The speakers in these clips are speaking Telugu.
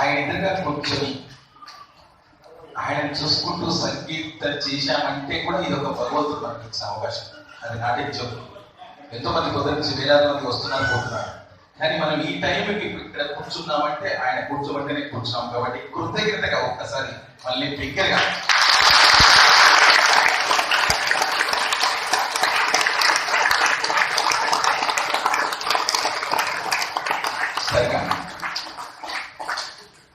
ఆయన ఎదురుగా కూర్చొని ఆయన చూసుకుంటూ సంగీతం చేశామంటే కూడా ఇది ఒక భగవంతుడు మనకి ఇచ్చిన అవకాశం. అది నాటించు. ఎంతో మంది పొద్దు నుంచి వేలాది మంది వస్తున్నారు పోతున్నారు, కానీ మనం ఈ టైంకి ఇక్కడ కూర్చున్నామంటే ఆయన కూర్చోబట్టినే కూర్చున్నాం. కాబట్టి కృతజ్ఞతగా ఒక్కసారి మళ్ళీ బిగ్గరగా సరిగా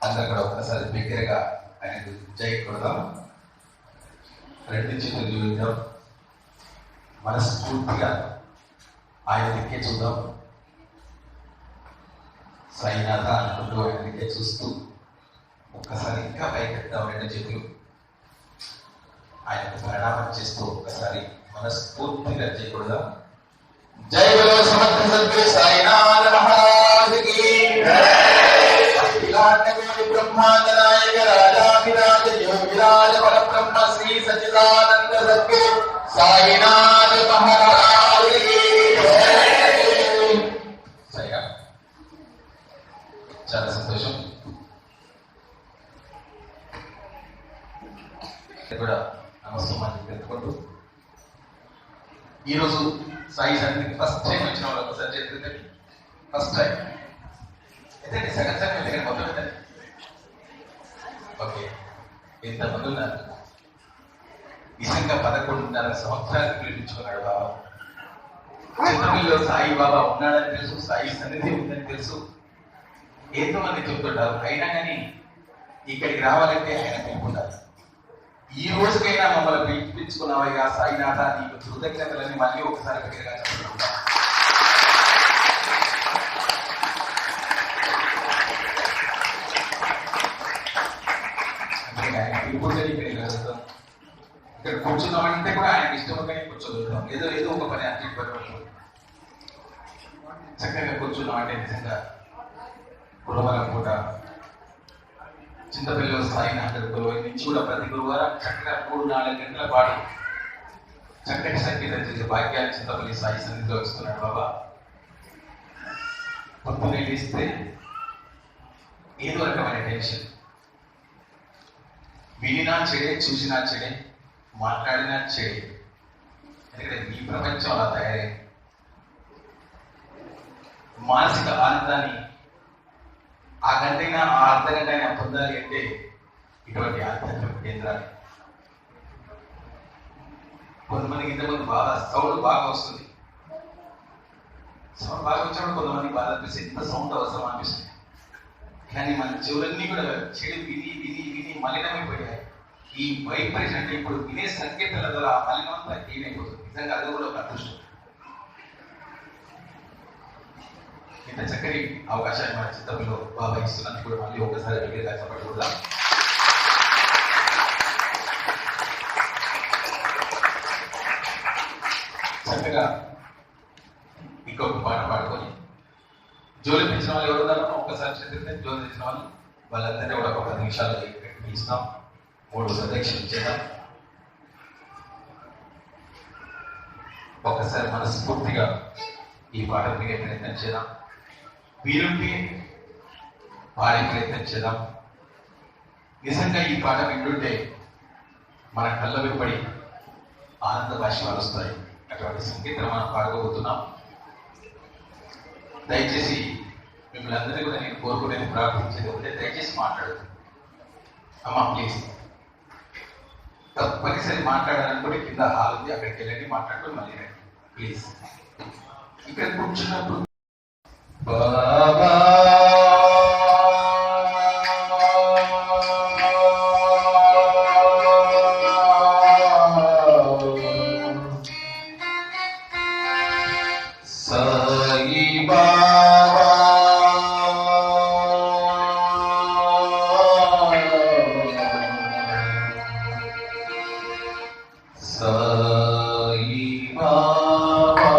అందరు కూడా ఒక్కసారి బిగ్గరగా ఆయనకు జై కొడదాం. రెండు చేతులు చూద్దాం, మనస్ఫూర్తిగా ఆయన దిక్కే చూద్దాం. సాయినాథ అనుకుంటూ ఆయన దిక్కే చూస్తూ ఒక్కసారి ఇంకా పైకెత్తాం రెండు చేతులు. ఆయనకు ప్రణామం చేస్తూ ఒక్కసారి మనస్ఫూర్తిగా చేయకూడదాం. జై బలో సమర్థ సద్గురు సాయినాథ మహారాజ్ కి బ్రహ్మాండ నాయక రాజాభిరాజ యోగిరాజ పరబ్రహ్మ శ్రీ సచ్చిదానంద సద్గురు సాయినాథ మహారాజ్ కి సరిగా చాలా సంతోషం. కూడా నమస్కారం తెలుపుకుంటూ ఈరోజు సాయి సన్నిధికి ఫస్ట్ టైం వచ్చిన వాళ్ళు ఒకసారి చెప్తుంది. ఫస్ట్ టైం అయితే సెకండ్ టైం దగ్గర మొదలు పెట్టండి. ఓకే, ఇంతమంది ఉన్నారు. నిజంగా 11.5 సంవత్సరాలు పిలిపించుకున్నాడు బాబా. చిన్నపిల్లలో సాయి బాబా ఉన్నాడని తెలుసు, సాయి సన్నిధి ఉందని తెలుసు, ఎంతో మంది చెప్తుంటారు. అయినా కానీ ఇక్కడికి రావాలంటే ఆయన పిలుపుండాలి. ఈ రోజుకైనా మమ్మల్ని పిలిపించుకున్నావయ్యా సాయినాథ, నీకు కృతజ్ఞతలని మళ్ళీ ఒకసారి గట్టిగా చెప్తున్నా. అంటే ఆయన పిలుపుంటే ఇక్కడికి వెళ్తాం. ఇక్కడ కూర్చున్నామంటే కూడా ఆయనకి ఇష్టంగానే కూర్చోగలుగుతాం. ఏదో ఒక పని అన్ని పని చక్కగా కూర్చున్నామంటే నిజంగా గురువారం పూట చింతపల్లిలో సాయినాథ గురువు నుంచి కూడా ప్రతి గురువారం చక్కగా 3-4 గంటల పాటు చక్కటి సంగీతం చేసే భాగ్యాన్ని చింతపల్లి సాయి సన్నిధిలో వస్తున్నాడు బాబా. పొద్దున్నే లేస్తే ఏదో రకమైన టెన్షన్, వినినా చెడే, చూసినా చెడే, మాట్లాడినా చెడే. ఎందుకంటే ఈ ప్రపంచం అలా తయారైంది. మానసిక ఆనందాన్ని ఆ గంటైనా ఆ అర్ధగంట అయినా పొందాలి అంటే ఇటువంటి ఆధ్యాత్మిక కేంద్రాలు. కొంతమందికి ఇంతమంది బాగా సౌండ్ బాగా వస్తుంది. సౌండ్ బాగా వచ్చినప్పుడు కొంతమందికి బాధ అనిపిస్తుంది, ఇంత సౌండ్ అవసరం అనిపిస్తుంది. కానీ మన చెవులన్నీ కూడా చెడు విని విని విని మలినమైపోయాయి. ఈ వైబ్రేషన్ అంటే ఇప్పుడు వినే సంకేతాల ద్వారా ఆ మలినం అంతా ఏమైపోతుంది. నిజంగా అది కూడా ఒక అదృష్టం. ఇంత చక్కని అవకాశాన్ని మన చిత్తంలో బాబా ఇస్తున్నందుకు కూడా మళ్ళీ ఒకసారి దగ్గరగా చెప్పకూడదాం. చక్కగా ఇంకొక పాట పాడుకొని జోలి పెంచిన వాళ్ళు ఎవరున్నారో ఒక్కసారి చదివితే జోలి తెచ్చిన వాళ్ళు వాళ్ళందరినీ కూడా ఒక 10 నిమిషాలు పిలుస్తాం. 3 ప్రదక్షిణలు చేద్దాం. ఒక్కసారి మనస్ఫూర్తిగా ఈ పాట వినే ప్రయత్నం చేద్దాం. వీరుంటే పాడే ప్రయత్నం చేద్దాం. నిజంగా ఈ పాట వింటుంటే మన కళ్ళ వెంబడి ఆనంద భాష్యాలు వస్తాయి. అటువంటి సంగీతం మనం పాడుకోబోతున్నాం. దయచేసి మిమ్మల్ని అందరినీ కూడా నేను కోరుకునేది, ప్రార్థించేది ఒకటే, దయచేసి మాట్లాడదు. అమ్మా ప్లీజ్, తప్పనిసరి మాట్లాడాలనుకుంటే కింద హాల్ ఉంది, అక్కడికి వెళ్ళండి, మాట్లాడుకొని మళ్ళీ రండి ప్లీజ్. ఇక్కడ కూర్చున్నప్పుడు బాబా సాయి బాబా సాయి బాబా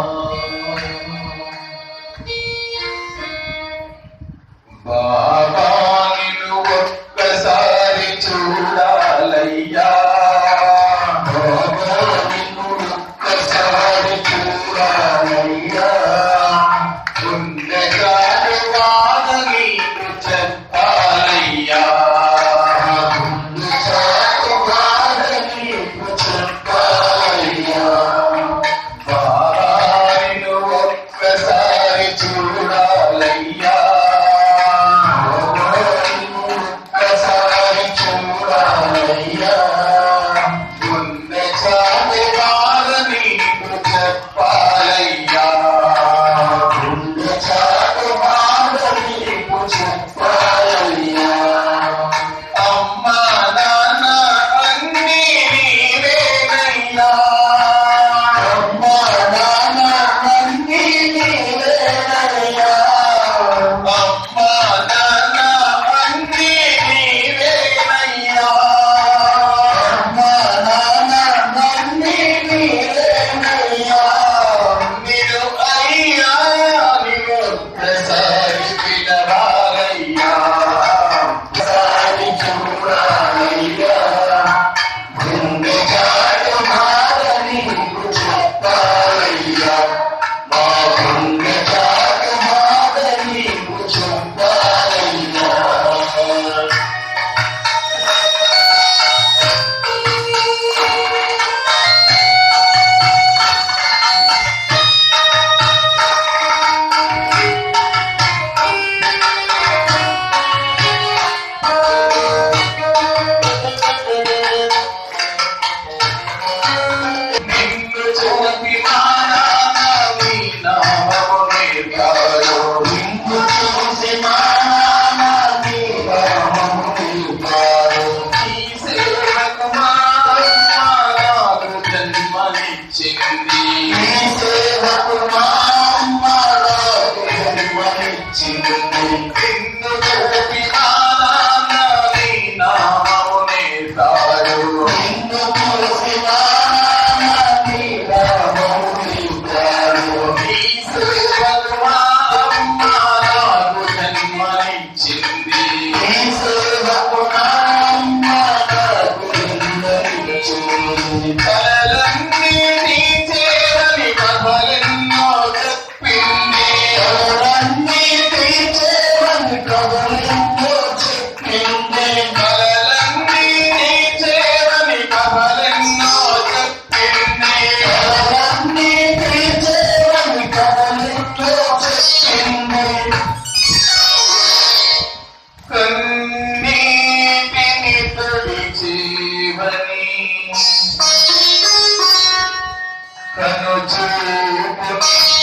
కను చూపు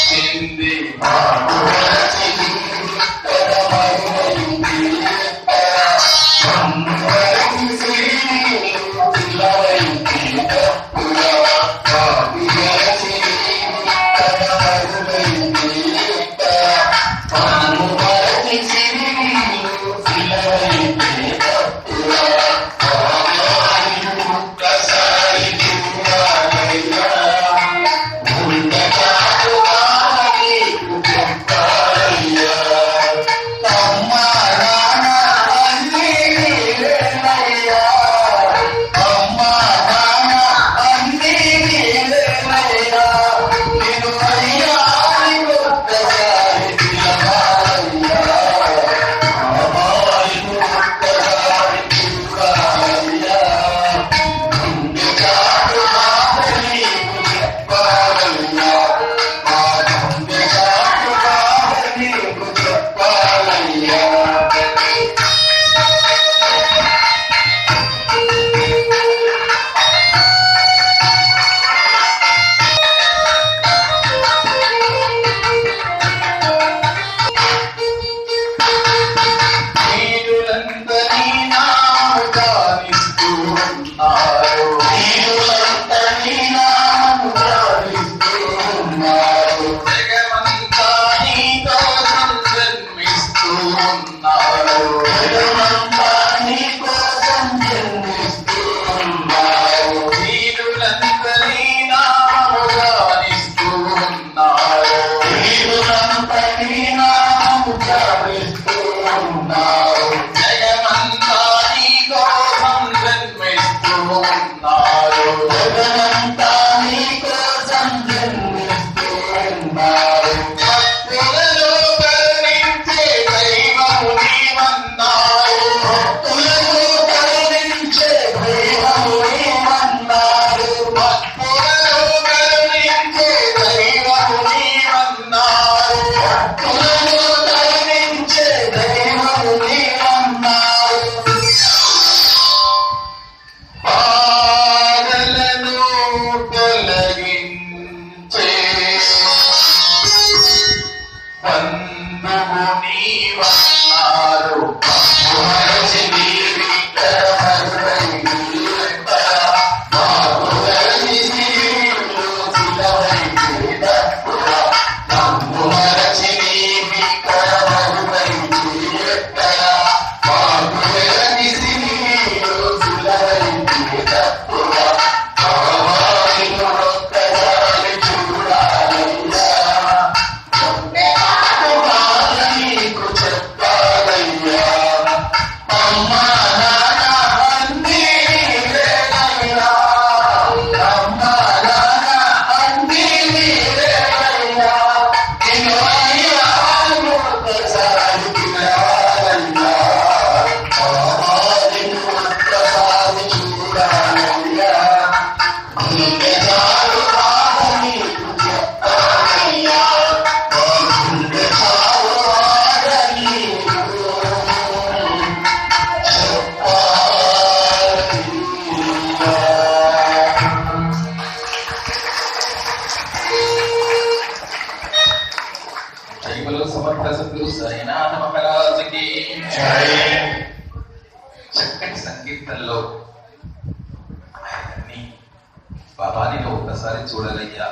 చింది చక్కటి సంకీర్తనలో ఆయన్ని బాబాని ఒక్కసారి చూడాలయ్యా,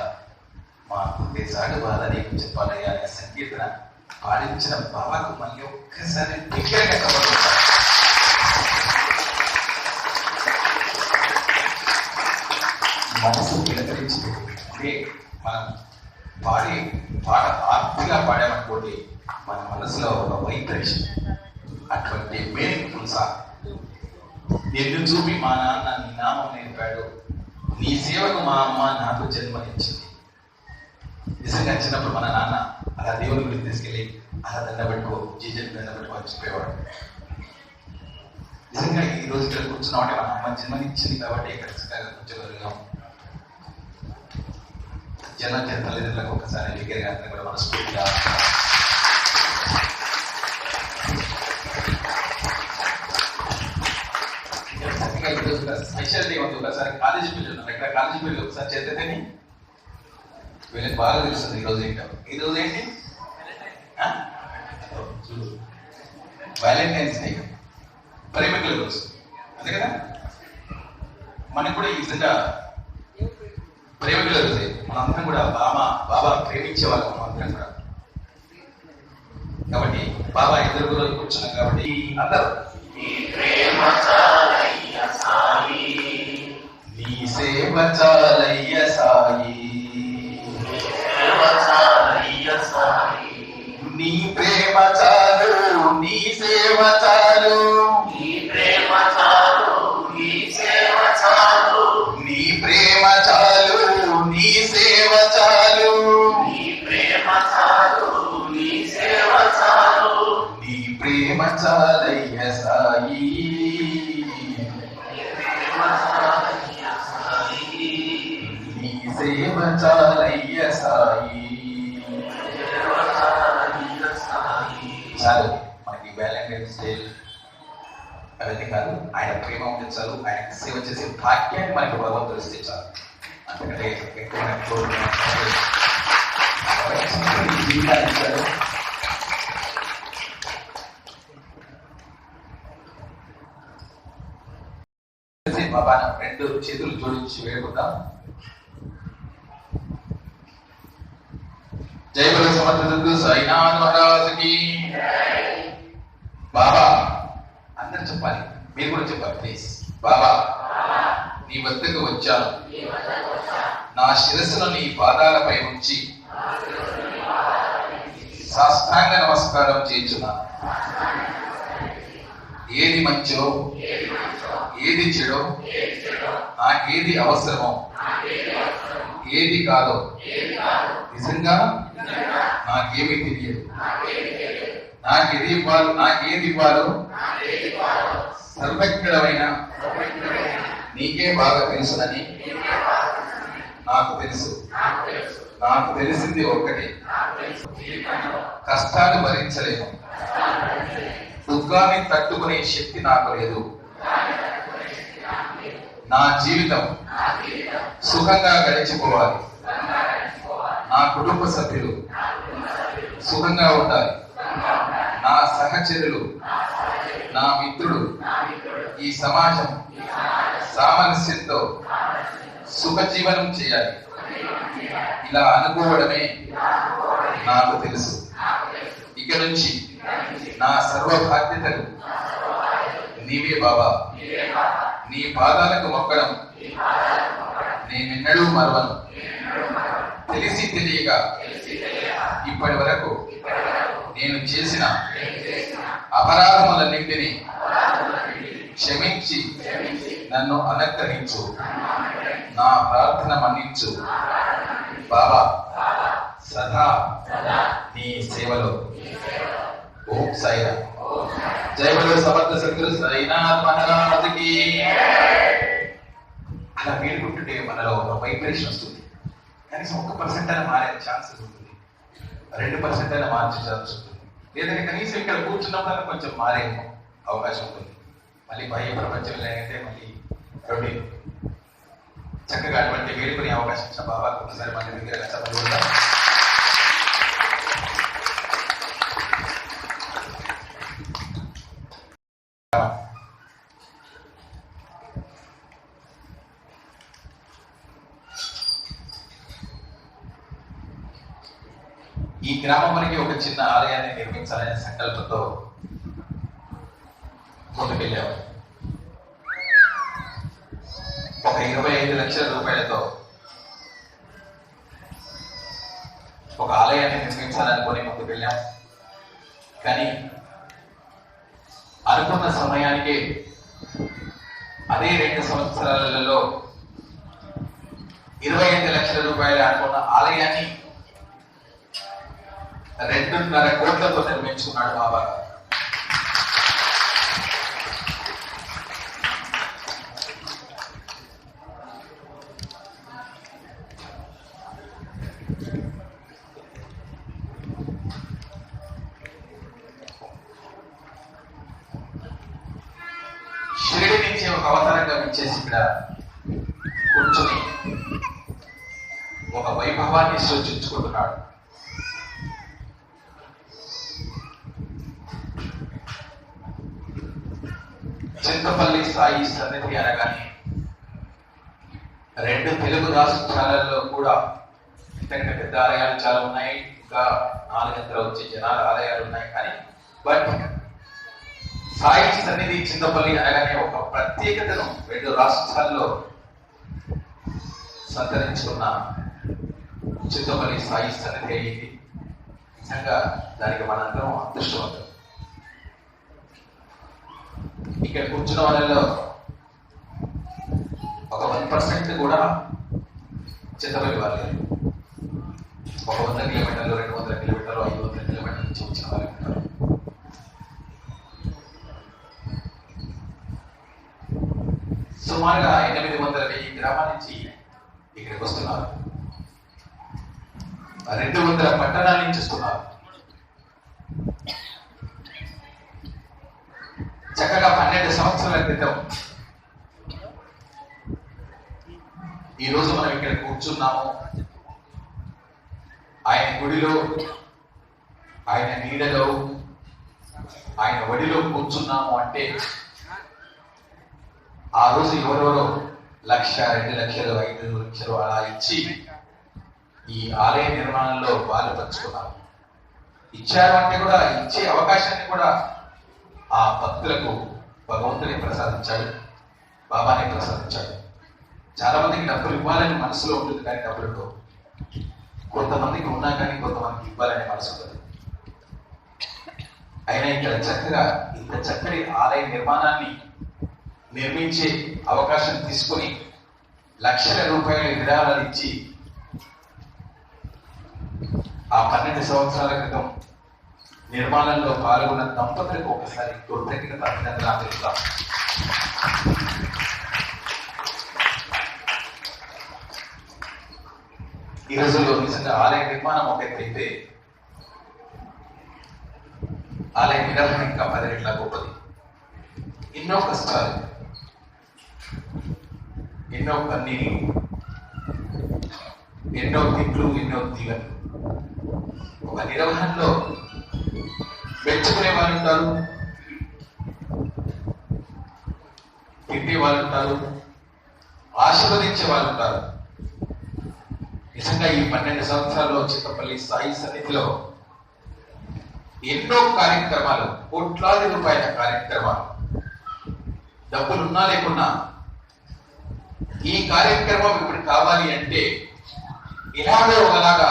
మా దేశాడు బాధ నీకు చెప్పాలయ్యా అనే సంకీర్తన పాడించిన బాబాకు మళ్ళీ ఒక్కసారి దగ్గరగా మనసు పిలకరించిపోతుంది. మనం పాడే పాట ఆర్తిగా పాడామనుకోండి, మన మనసులో ఒక వైబ్రేషన్, అటువంటి మీనింగ్ఫుల్ సాంగ్. నిన్ను చూపి మా నాన్న నీ నామం నేర్పాడు, నీ సేవకు మా అమ్మ నాకు జన్మనిచ్చింది. నిజంగా చిన్నప్పుడు మన నాన్న అలా దేవుని గురించి తీసుకెళ్ళి అలా దండబెట్టుకో, జీజన్ దండబెట్టుకో అని చెప్పేవాడు. నిజంగా ఈ రోజు ఇక్కడ కూర్చున్నామంటే మన అమ్మ జన్మనిచ్చింది కాబట్టి ఇక్కడ చక్కగా కూర్చోగలిగాం. జనం తల్లిదండ్రులకు ఒకసారి విగ్గర గారిని కూడా మనస్ఫూర్తిగా స్పెషల్ డే ఉంది. ఒకసారి కాలేజీ పిల్లలు ఉన్నారు, ఇక్కడ కాలేజీ పిల్లలు ఒకసారి చేద్దని వీళ్ళకి బాగా తెలుస్తుంది ఈరోజు ఏంటో. ఈరోజు ఏంటి? వ్యాలంటైన్స్ డే, ప్రేమికుల రోజు, అంతే కదా. మనకు కూడా ఈ విధంగా ప్రేమికుల రోజే. మనందరం కూడా బాబా ప్రేమించే వాళ్ళం మనందరం కూడా. కాబట్టి బాబా ఎదురు రోజు కూర్చున్నాం కాబట్టి అందరూ నీ సేవ చాలయ్య సాయి, నీ ప్రేమ చాలు, నీ సేవ చాలు, నీ ప్రేమ చాలు, నీ సేవ చాలు, నీ ప్రేమ చాలు, నీ సేవ చాలు, నీ ప్రేమ చాలు, నీ సేవ చాలు, నీ ప్రేమ చాలయ్య సాయి, నీ సేవ చాలయ్య సాయి. చాలు, మనకి వ్యాలంటైన్స్ డే అవన్నీ కాదు. ఆయన ప్రేమ ఉంటే చాలు, ఆయన సేవ చేసే భాగ్యాన్ని మనకి భగవంతుడు ఇస్తే చాలు. అంతకంటే ఎక్కువ బాబా రెండు చేతులు జోడించి వేడుకుందాం. జై బలో సమర్థ సాయినాథ్ మహారాజ్ కి. బాబా అందరు చెప్పాలి, మీరు కూడా చెప్పాలి ప్లీజ్. బాబా నీ వద్దకు వచ్చాను, నా శిరస్సును నీ పాదాలపై ఉంచి సాష్టాంగ నమస్కారం చేస్తున్నాను. ఏది మంచో ఏది చెడో, నాకేది అవసరమో ఏది కాదో నిజంగా నాకేమీ తెలియదు. నాకేది ఇవ్వాలో సర్వజ్ఞుడమైన నీకే బాగా తెలుసునని నాకు తెలుసు. నాకు తెలిసింది ఒక్కటే, కష్టాలు భరించలేను, దుఃఖాన్ని తట్టుకునే శక్తి నాకు లేదు. నా జీవితం సుఖంగా గడిచిపోవాలి, నా కుటుంబ సభ్యులు సుఖంగా ఉండాలి, నా సహచరులు, నా మిత్రుడు, ఈ సమాజం సామరస్యంతో సుఖజీవనం చేయాలి. ఇలా అనుకోవడమే నాకు తెలుసు. ఇక నుంచి నా సర్వ బాధ్యతలు నీవే బాబా. నీ పాదాలకు మొక్కడం నేనెన్నడూ మరవను. తెలిసి తెలియక ఇప్పటి వరకు నేను చేసిన అపరాధములన్నింటినీ క్షమించి నన్ను అనుగ్రహించు, నా ప్రార్థన మన్నించు బాబా. సదా నీ సేవలో. ఓం సాయిరామ్. జై బలో సమర్థ సద్గురు సాయినాథ్ మహారాజ్ కి. అలా వేడుకుంటుంటే మనలో ఒక వైబ్రేషన్ వస్తుంది. కనీసం 1% అయినా మారే ఛాన్సెస్ ఉంటుంది, 2% అయినా మార్చే ఛాన్స్ ఉంటుంది. లేదంటే కనీసం ఇక్కడ కూర్చున్నప్పుడు కొంచెం మారే అవకాశం ఉంటుంది. మళ్ళీ బాహ్య ప్రపంచం లేదంటే మళ్ళీ రొటీన్. చక్కగా అటువంటి వేడుకునే అవకాశం ఇచ్చిన బాబా ఒకసారి మన దగ్గర చెప్పగలుగుతాం. ఈ గ్రామానికి ఒక చిన్న ఆలయాన్ని నిర్మించాలనే సంకల్పంతో ముందుకెళ్ళాము. ఒక 25 లక్షల రూపాయలతో ఒక ఆలయాన్ని నిర్మించాలనుకుని ముందుకెళ్ళాం. కానీ అనుకున్న సమయానికే అదే 2 సంవత్సరాలలో 25 లక్షల రూపాయలు అనుకున్న ఆలయాన్ని 2.5 కోట్లతో నిర్మించుకున్నాడు బాబా. షిరిడి నుంచి ఒక అవతారంగా విచ్చేసి ఇక్కడ కూర్చొని ఒక వైభవాన్ని సృష్టించుకుంటున్నాడు. చింతపల్లి సాయి సన్నిధి అనగానే 2 తెలుగు రాష్ట్రాలలో కూడా ఇంతకంటే పెద్ద ఆలయాలు చాలా ఉన్నాయి, ఇంకా 4 వచ్చే జనాల ఆలయాలు ఉన్నాయి. కానీ బట్ సాయి సన్నిధి చింతపల్లి అనగానే ఒక ప్రత్యేకతను 2 రాష్ట్రాల్లో సంతరించుకున్న చింతపల్లి సాయి సన్నిధి అయింది. నిజంగా దానికి మనందరం అదృష్టవంతం. ఇక్కడ కూర్చున్న వాళ్ళలో ఒక 1% కూడా చింతపల్లి వాళ్ళు లేరు. ఒక 100 కిలోమీటర్లు, 200 కిలోమీటర్లు, 500 కిలోమీటర్ల నుంచి వచ్చిన వాళ్ళు ఉంటారు. సుమారుగా 800-1000 గ్రామాల నుంచి ఇక్కడికి వస్తున్నారు. 200 పట్టణాల నుంచి వస్తున్నారు. చక్కగా 12 సంవత్సరాల క్రితం ఈ రోజు మనం ఇక్కడ కూర్చున్నాము. ఆయన గుడిలో, ఆయన నీడలో, ఆయన ఒడిలో కూర్చున్నాము అంటే ఆ రోజు ఎవరెవరో 1,00,000, 2,00,000, 5,00,000 అలా ఇచ్చి ఈ ఆలయ నిర్మాణంలో పాలు పంచుకున్నారు. ఇచ్చారు అంటే కూడా ఇచ్చే అవకాశాన్ని కూడా ఆ భక్తులకు భగవంతుని ప్రసాదించాడు, బాబాని ప్రసాదించాడు. చాలా మందికి డబ్బులు ఇవ్వాలని మనసులో ఉంటుంది, కానీ డబ్బులతో కొంతమందికి ఉన్నా కానీ కొంతమందికి ఇవ్వాలనే మనసు ఉంటుంది. అయినా ఇక్కడ చక్కగా ఇంత చక్కటి ఆలయ నిర్మాణాన్ని నిర్మించే అవకాశం తీసుకొని లక్షల రూపాయల విరాళాలు ఇచ్చి ఆ 12 సంవత్సరాల క్రితం నిర్మాణంలో పాల్గొన్న దంపతులకు ఒకసారి కృతజ్ఞత అభినందన తెలుపుతాం. ఈ రోజుల్లో నిజంగా ఆలయ నిర్మాణం ఒక ఎత్తైతే ఆలయ నిర్వహణ ఇంకా 10 రెట్ల గొప్పది. ఎన్నో కష్టాలు, ఎన్నో కన్నీళ్ళు, ఎన్నో తిట్లు, ఎన్నో దీవెనలు. ఒక నిర్వహణలో మెచ్చుకునే వాళ్ళు ఉంటారు, తిట్టే వాళ్ళు ఉంటారు, ఆశీర్వదించే వాళ్ళు ఉంటారు. నిజంగా ఈ 12 సంవత్సరాల్లో చింతపల్లి సాయి సన్నిధిలో ఎన్నో కార్యక్రమాలు, కోట్లాది రూపాయల కార్యక్రమాలు, డబ్బులున్నా లేకున్నా ఈ కార్యక్రమం ఇప్పుడు కావాలి అంటే ఇలాగో ఒకలాగా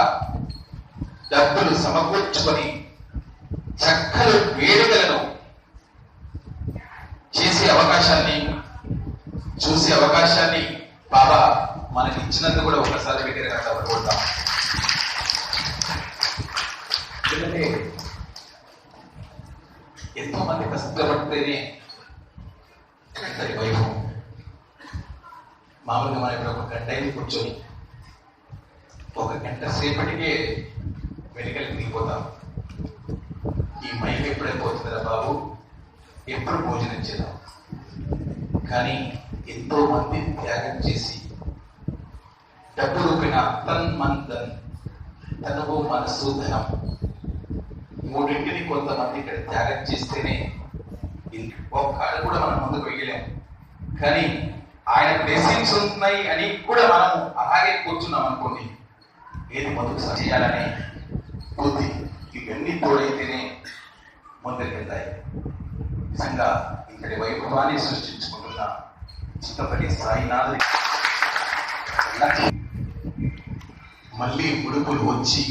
డబ్బులు సమకూర్చుకొని చక్కని వేడుకలను చేసే అవకాశాన్ని, చూసే అవకాశాన్ని బాబా మనకి ఇచ్చినందుకు కూడా ఒకసారి దగ్గరగా తప్పకుండా. ఎందుకంటే ఎంతో మంది కష్టపడితేనే ఇంతటి వైభవం. మామూలుగా మనం ఇప్పుడు 1 గంట అయింది కూర్చొని 1 గంట సేపటికే వెనుకలు తిరిగిపోతాం. ఈ మైక్ ఎప్పుడైపోతుందిరా బాబు, ఎప్పుడు భోజనం చేద్దాం. కానీ ఎంతో మంది త్యాగం చేసి డబ్బు రూపిన తన్ మన్ ధన్, తనువు మనసు ధనం, 3 కొంతమంది ఇక్కడ త్యాగం చేస్తేనే ఒక్కడు కూడా మనం ముందుకు వెళ్ళలేము. కానీ ఆయన బ్లెస్సింగ్స్ ఉంటున్నాయి అని కూడా మనము అలాగే కూర్చున్నాం అనుకోండి, ఏది ముందుకు చేయాలనే బుద్ధి, ఇవన్నీ తోడైతేనే ముందుకు వెళ్తాయి. నిజంగా ఇక్కడి వైభవాన్ని సృష్టించుకుంటున్న చింతపల్లి సాయినాథ్ మళ్ళీ ముడుపులు వచ్చి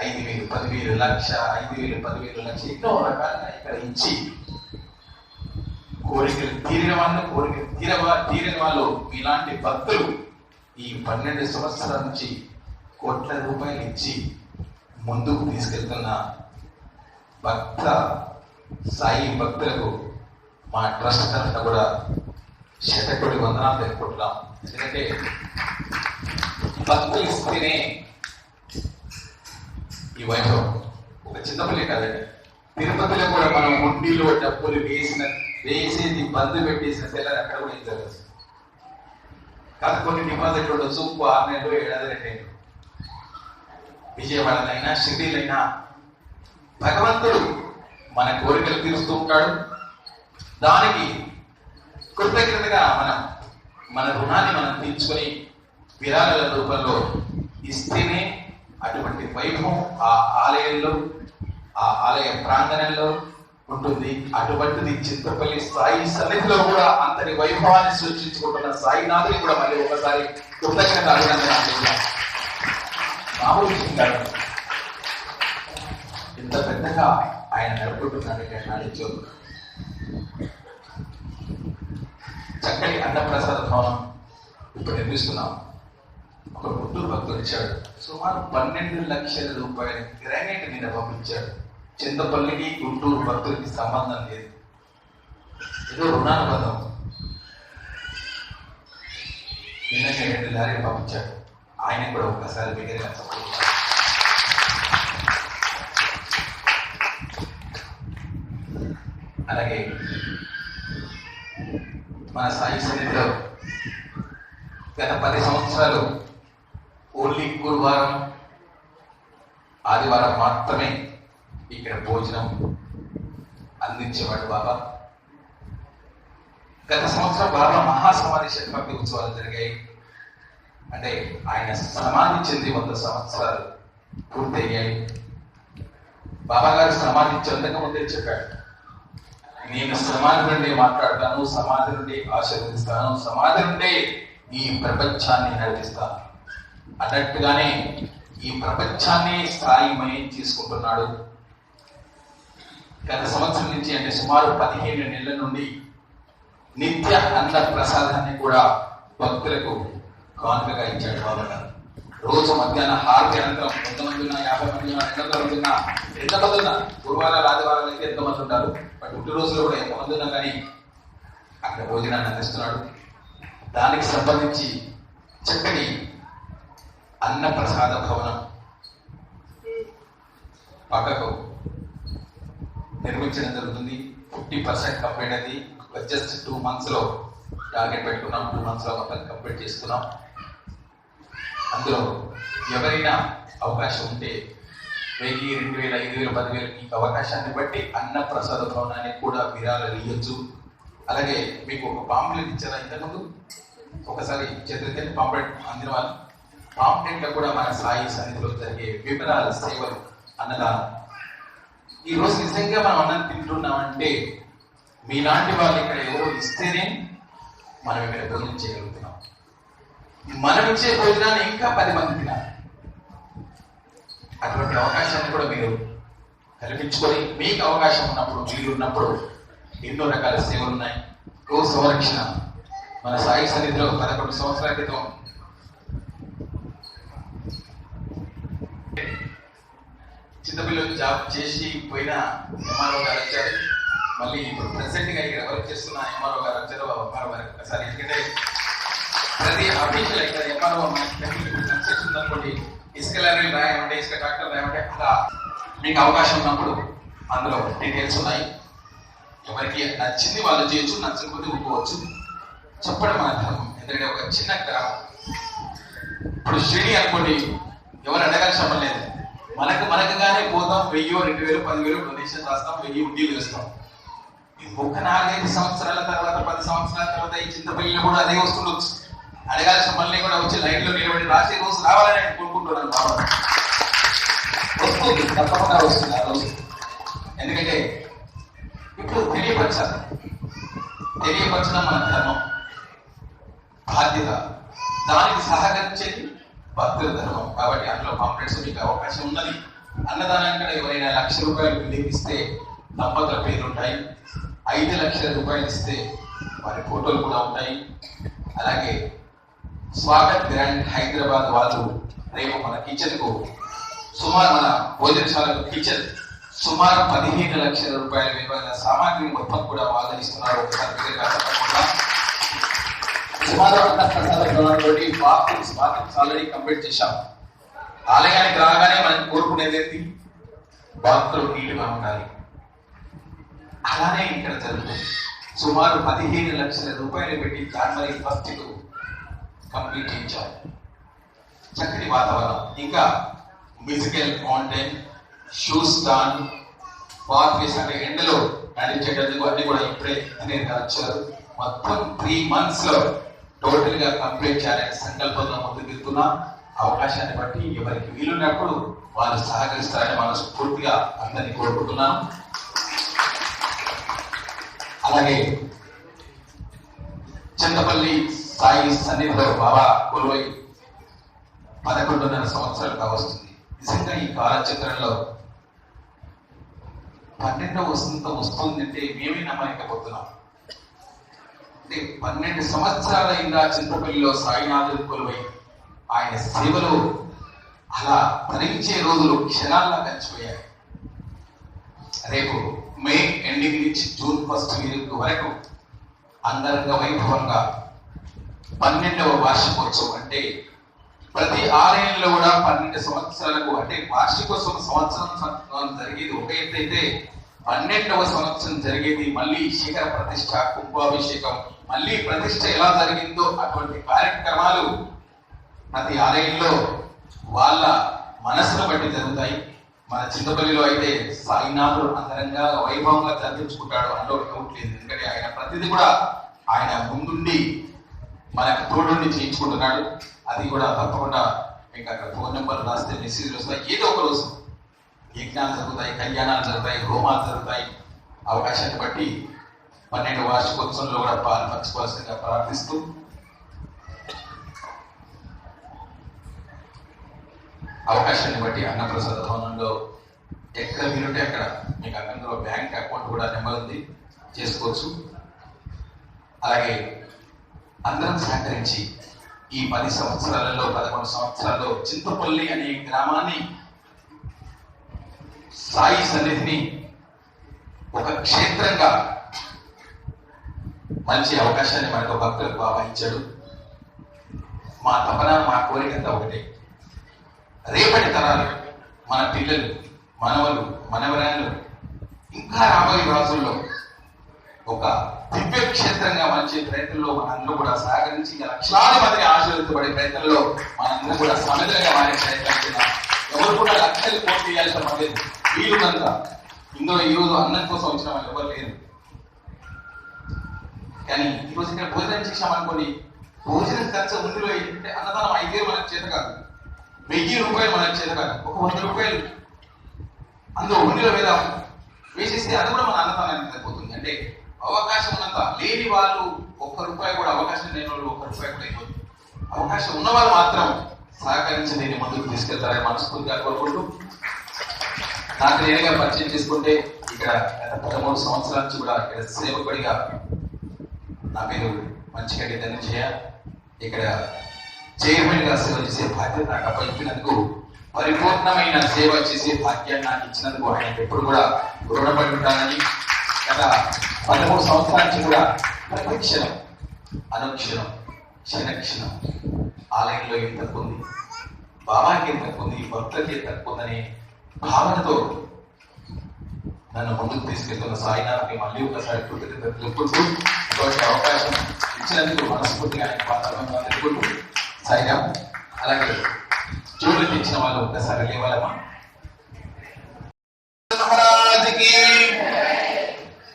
5,000, 10,000, 1,00,000, 5,000, 10,000, 1,00,000 ఎన్నో రకాలుగా ఇక్కడ ఇచ్చి కోరికలు తీరిన వాళ్ళు ఇలాంటి భక్తులు ఈ 12 సంవత్సరాల నుంచి కోట్ల రూపాయలు ఇచ్చి ముందుకు తీసుకెళ్తున్న సాయి భక్తులకు మా ట్రస్ట్ తరఫున కూడా శతకోటి వందనాలు తెలుపుకుంటున్నాం. ఎందుకంటే భక్తులు ఇస్తేనే ఈ వైభవం. ఒక చింతపల్లి కాదండి, తిరుపతిలో కూడా మనం హుండీలో డబ్బులు వేసేది బంద్ పెట్టేసిన తెల్లని అక్కడ కూడా ఏం జరగదు. కాదు కొన్ని డిపాజిట్లు ఉండొచ్చు, 6 నెలలు, 7 నెలలు. విజయవాడలైనా షిరిడీలైనా భగవంతుడు మన కోరికలు తీరుస్తూ ఉంటాడు. దానికి కృతజ్ఞతగా మన రుణాన్ని మనం తీర్చుకొని విరాళాల రూపంలో ఇస్తేనే అటువంటి వైభవం ఆ ఆలయంలో, ఆ ఆలయ ప్రాంగణంలో ఉంటుంది. అటువంటిది చింతపల్లి సాయి సన్నిధిలో కూడా అంతటి వైభవాన్ని సృష్టించుకుంటున్న సాయినాథుని కూడా మళ్ళీ ఒకసారి కృతజ్ఞత అభినందన. మామూలు విషయం కాదు, ఇంత పెద్దగా ఆయన నడుపుకుంటున్నాడు. నాడించు చక్కటి అన్నప్రసాద భవనం ఇప్పుడు నిర్మిస్తున్నాం. ఒక గుంటూరు భక్తులు ఇచ్చాడు, సుమారు 12 లక్షల రూపాయల గ్రానైట్ నిన్న పంపించాడు. చింతపల్లికి గుంటూరు భక్తులకి సంబంధం లేదు, ఏదో రుణానుబంధం. నిన్న 2 లారీలు పంపించాడు. ఆయన కూడా ఒక్కసారి బిగ్గరగా చెప్పారు. అలాగే మన సాయి సన్నిధిలో గత 10 సంవత్సరాలు ఓన్లీ గురువారం ఆదివారం మాత్రమే ఇక్కడ భోజనం అందించేవాడు బాబా. గత సంవత్సరం బాబా మహాసమాధి శతాబ్ది ఉత్సవాలు జరిగాయి. అంటే ఆయన సమాధి చెంది 100 సంవత్సరాలు పూర్తయ్యాయి. బాబా గారు సమాధి చెందక ముందే చెప్పాడు, నేను సమాధి నుండి మాట్లాడతాను, సమాధి నుండి ఆశీర్వదిస్తాను, సమాధి నుండి ఈ ప్రపంచాన్ని నడిపిస్తాను అన్నట్టుగానే ఈ ప్రపంచాన్ని సాయిమయం చేసుకుంటున్నాడు. గత సంవత్సరం నుంచి అంటే సుమారు 15 నెలల నుండి నిత్య అన్న ప్రసాదాన్ని కూడా భక్తులకు కానుకగా ఇచ్చాడు బాబా గారు. రోజు మధ్యాహ్నం హారతి అనంతరం 100 మంది ఉన్నా, 50 మంది ఉన్నా, 200 మంది ఉన్నా, ఎంతమంది ఉన్నా, గురువారాలు ఆదివారాలు అయితే ఎంతమంది ఉంటారు, పుట్టి రోజులు కూడా ఎంతమంది ఉన్నా కానీ అక్కడ భోజనాన్ని అందిస్తున్నాడు. దానికి సంబంధించి చక్కటి అన్న ప్రసాద భవనం పక్కకు నిర్మించడం జరుగుతుంది. 50% కంప్లీట్ అయింది. జస్ట్ 2 months లో టార్గెట్ పెట్టుకున్నాం. 2 months లో మొత్తం కంప్లీట్ చేసుకున్నాం. అందులో ఎవరైనా అవకాశం ఉంటే 1000, 2000, 5000, 10,000 మీకు అవకాశాన్ని బట్టి అన్న ప్రసాద భవనానికి కూడా విరాళాలు ఇవ్వచ్చు. అలాగే మీకు ఒక పాంప్లెట్ ఇచ్చారా ఇంతకుముందు? ఒకసారి చేతులకి పాంప్లెట్ అందిన వాళ్ళు పాంప్లెట్లో కూడా మన సాయి సన్నిధిలో జరిగే వివరాల సేవలు, అన్నదానం. ఈ రోజు నిజంగా మనం అన్నం తింటున్నామంటే మీలాంటి వాళ్ళు ఇక్కడ ఎవరో ఇస్తేనే మనం ఇక్కడ భోజనం చేయగలుగుతున్నాం. మనం ఇచ్చే భోజనాన్ని ఇంకా 10 మంది తినాలి. అటువంటి అవకాశాన్ని కూడా మీరు కల్పించుకొని మీకు అవకాశం ఉన్నప్పుడు, మీరు ఉన్నప్పుడు ఎన్నో రకాల సేవలు ఉన్నాయి. గో సంరక్షణ మన సాయి సన్నిధిలో 11 సంవత్సరాల క్రితం చింతపల్లిలో జాబ్ చేసి పోయిన ఎంఆర్ఓ గారు వచ్చారు. మళ్ళీ ఇప్పుడు ప్రెసెంట్ గా ఇక్కడ వర్క్ చేస్తున్న ఎంఆర్ఓ గారు వచ్చారు. ఒకసారి ఎందుకంటే ప్రతి అఫీషియల్ ఇక్కడ ఎంఆర్ఓ కన్స్ట్రక్షన్ ఉందనుకోండి, ఇసుక లారీలు రాయమంటే, ఇసుక ట్రాక్టర్ రాయమంటే, అలా మీకు అవకాశం ఉన్నప్పుడు అందులో డీటెయిల్స్ ఉన్నాయి. ఎవరికి నచ్చింది వాళ్ళు చేయొచ్చు, నచ్చకపోతే ఊరుకోవచ్చు. చెప్పడం మన ధర్మం. ఎందుకంటే ఒక చిన్న గ్రామం. ఇప్పుడు షిరిడి అనుకోండి, ఎవరు అడగాల్సిన పని లేదు. మనకుగానే పోతాం, 1000, 2000, 10,000 డొనేషన్ రాస్తాం, 1000 ఉండి వేస్తాం. ఇంకొక 4-5 సంవత్సరాల తర్వాత, 10 సంవత్సరాల తర్వాత ఈ చింతపల్లిలో కూడా అదే వస్తుండొచ్చు. అడగాల్సిన పనులు కూడా వచ్చి లైన్లో నిలబడి రాసే రోజు రావాలని నేను కోరుకుంటున్నాను. బాబా వస్తుంది, తప్పకుండా వస్తుంది ఆ రోజు. ఎందుకంటే ఇప్పుడు తెలియపరచడం మన ధర్మం, బాధ్యత. దానికి సహకరించేది భక్తుల ధర్మం. కాబట్టి అందులో కాంప్లెక్స్ మీకు అవకాశం ఉన్నది. అన్నదానానికి కూడా ఎవరైనా 1,00,000 రూపాయలు బిల్డింగ్ ఇస్తే దంపతుల పేర్లు ఉంటాయి. 5 లక్షల రూపాయలు ఇస్తే వారి ఫోటోలు కూడా ఉంటాయి. అలాగే స్వాగత్ గ్రాండ్ హైదరాబాద్ వాళ్ళు రేపు మన కిచెన్ కు సుమారు, మన భోజనశాలకు కిచెన్ సుమారు 15 లక్షల రూపాయల విలువైన సామాగ్రి మొత్తం కూడా వాళ్ళు ఇస్తున్నారు. ఒకసారి సుమారు అన్నప్రసాదం బాత్రూమ్స్ ఆల్రెడీ కంప్లీట్ చేశాం. ఆలయానికి రాగానే మనం కోరుకునేది బాత్రూమ్ నీళ్లుగా ఉండాలి. అలానే ఇక్కడ జరుగుతుంది. సుమారు 15 లక్షల రూపాయలు పెట్టి జనవరి 1 కంప్లీట్ చేయించాం. చక్కటి వాతావరణం. ఇంకా మ్యూజికల్ కాంటెంట్, షూస్ డాన్, పాత్వేస్ అంటే ఎండలో నడిచేటందుకు అన్ని కూడా ఇప్పుడే ఇంజనీర్ వచ్చారు. మొత్తం 3 months లో టోటల్ గా కంప్లీట్ చేయాలని సంకల్పంలో ముందుకు వెళ్తున్నా. అవకాశాన్ని బట్టి ఎవరికి వీలున్నప్పుడు వాళ్ళు సహకరిస్తారని మనస్ఫూర్తిగా అందరినీ కోరుకుంటున్నాను. అలాగే చింతపల్లి సాయి సన్నిధిలో బాబా కొలువై 11.5 సంవత్సరాలు కావస్తుంది. నిజంగా ఈ కాలచక్రంలో 12వ వసంతం వస్తుందంటే మేమే నమ్మలేకపోతున్నాం. అంటే 12 సంవత్సరాల ఇంకా చింతపల్లిలో సాయినాథుడు కొలువై ఆయన సేవలు అలా తరించే రోజులు క్షణాల్లో గడిచిపోయాయి. రేపు మే ఎండింగ్ నుంచి జూన్ 1 వరకు అంగరంగ వైభవంగా 12వ వార్షికోత్సవం అంటే ప్రతి ఆలయంలో కూడా 12 సంవత్సరాలకు అంటే వార్షికోత్సవం సంవత్సరం జరిగేది ఒక ఎత్తు అయితే 12వ సంవత్సరం జరిగేది మళ్ళీ శిఖర ప్రతిష్ఠ, కుంభాభిషేకం, మళ్ళీ ప్రతిష్ఠ ఎలా జరిగిందో అటువంటి కార్యక్రమాలు ప్రతి ఆలయంలో వాళ్ళ మనసును బట్టి జరుగుతాయి. మన చింతపల్లిలో అయితే సాయినాథుడు అంగరంగా వైభవంగా జరిపించుకుంటాడు అందులో డౌట్ లేదు. ఎందుకంటే ఆయన ప్రతిదీ కూడా ఆయన ముందుండి మనకు తోడుండి చేయించుకుంటున్నాడు. అది కూడా తప్పకుండా మీకు అక్కడ ఫోన్ నెంబర్ రాస్తే మెసేజ్లు వస్తాయి. ఏదో ఒక రోజు యజ్ఞాలు జరుగుతాయి, కళ్యాణాలు జరుగుతాయి, హోమాలు జరుగుతాయి. అవకాశాన్ని బట్టి 12వ వార్షికోత్సవంలో కూడా పాల్పంచుకోవాల్సిందిగా ప్రార్థిస్తూ అవకాశాన్ని బట్టి అన్నప్రసాద భవనంలో ఎక్కడ వీలుంటే అక్కడ మీకు అక్కడ బ్యాంక్ అకౌంట్ కూడా నెంబర్ ఉంది, చేసుకోవచ్చు. అలాగే అందరం సహకరించి ఈ 10 సంవత్సరాలలో 11 సంవత్సరాల్లో చింతపల్లి అనే గ్రామాన్ని సాయి సన్నిధిని ఒక క్షేత్రంగా మంచి అవకాశాన్ని మనకు భక్తులకు బాబా ఇచ్చాడు. మా తపన, మా కోరికంతా ఒకటే. రేపటి తరాలు మన పిల్లలు, మనవలు, మనవరాళ్ళు ఇంకా రాబోయే రోజుల్లో ఒక దివ్య క్షేత్రంగా మంచి ప్రయత్నంలో మనందరూ కూడా సహకరించి లక్షలాది మందిని ఆశీర్వదించబడే ప్రయత్నంలో మనందరూ కూడా సమిధంగా మారే ప్రయత్నం చేద్దాం. ఎవరు కూడా లక్షలు కోట్లు చేయాల్సిన పర్లేదు. వీలు కనుక ఇందులో ఈరోజు అన్నం కోసం వచ్చిన వాళ్ళు ఎవరు లేరు. కానీ ఈరోజు ఇక్కడ భోజనం చేసామనుకోండి, భోజనం ఖర్చు ఉండిలో ఏంటంటే అన్నదానం 5,000 మనకు చేత కాదు, 1000 రూపాయలు మనకు చేత కాదు, ఒక 100 రూపాయలు అందులో ఉండిలో వేసేస్తే అది కూడా మన అన్నదానానికి సరిపోతుంది. అంటే అవకాశం ఉన్నంత, లేని వాళ్ళు 1 రూపాయి కూడా, అవకాశం లేని వాళ్ళు 1 రూపాయి కూడా అయిపోతుంది. అవకాశం ఉన్నవాళ్ళు మాత్రం సహకరించి దీన్ని ముందుకు తీసుకెళ్తారని మనస్ఫూర్తిగా కోరుకుంటూ, నాకు నేరుగా పరిచయం చేసుకుంటే ఇక్కడ గత 13 సంవత్సరాల నుంచి కూడా ఇక్కడ సేవకుడిగా నా పేరు మంచిగడ్డి ధనంజయ. ఇక్కడ చైర్మన్ గా సేవ చేసే బాధ్యత నాకు అప్పగించినందుకు, పరిపూర్ణమైన సేవ చేసే భాగ్యాన్ని నాకు ఇచ్చినందుకు ఆయన ఎప్పుడు కూడా రుణపడి ఉంటానని, గత 13 సంవత్సరాల నుంచి కూడా ప్రతిక్షణం, అనుక్షణం, క్షణక్షణం ఆలయంలో ఏం తక్కువ ఉంది, బాబాకి ఏం తక్కువ ఉంది, భక్తులకి ఏం తక్కువ ఉందనే భావనతో నన్ను ముందుకు తీసుకెళ్తున్న సాయినాథ్కి మళ్ళీ ఒకసారి కృతజ్ఞతలు తెలుపుకుంటూ, ఇటువంటి అవకాశం ఇచ్చినందుకు మనస్ఫూర్తిగా ఆయన పాత్రగా తెలుపుకుంటూ సాయిరామ్. అలాగే జోలు తెచ్చిన వాళ్ళు ఒక్కసారి లేవాలమ్మా. మహారాజుకి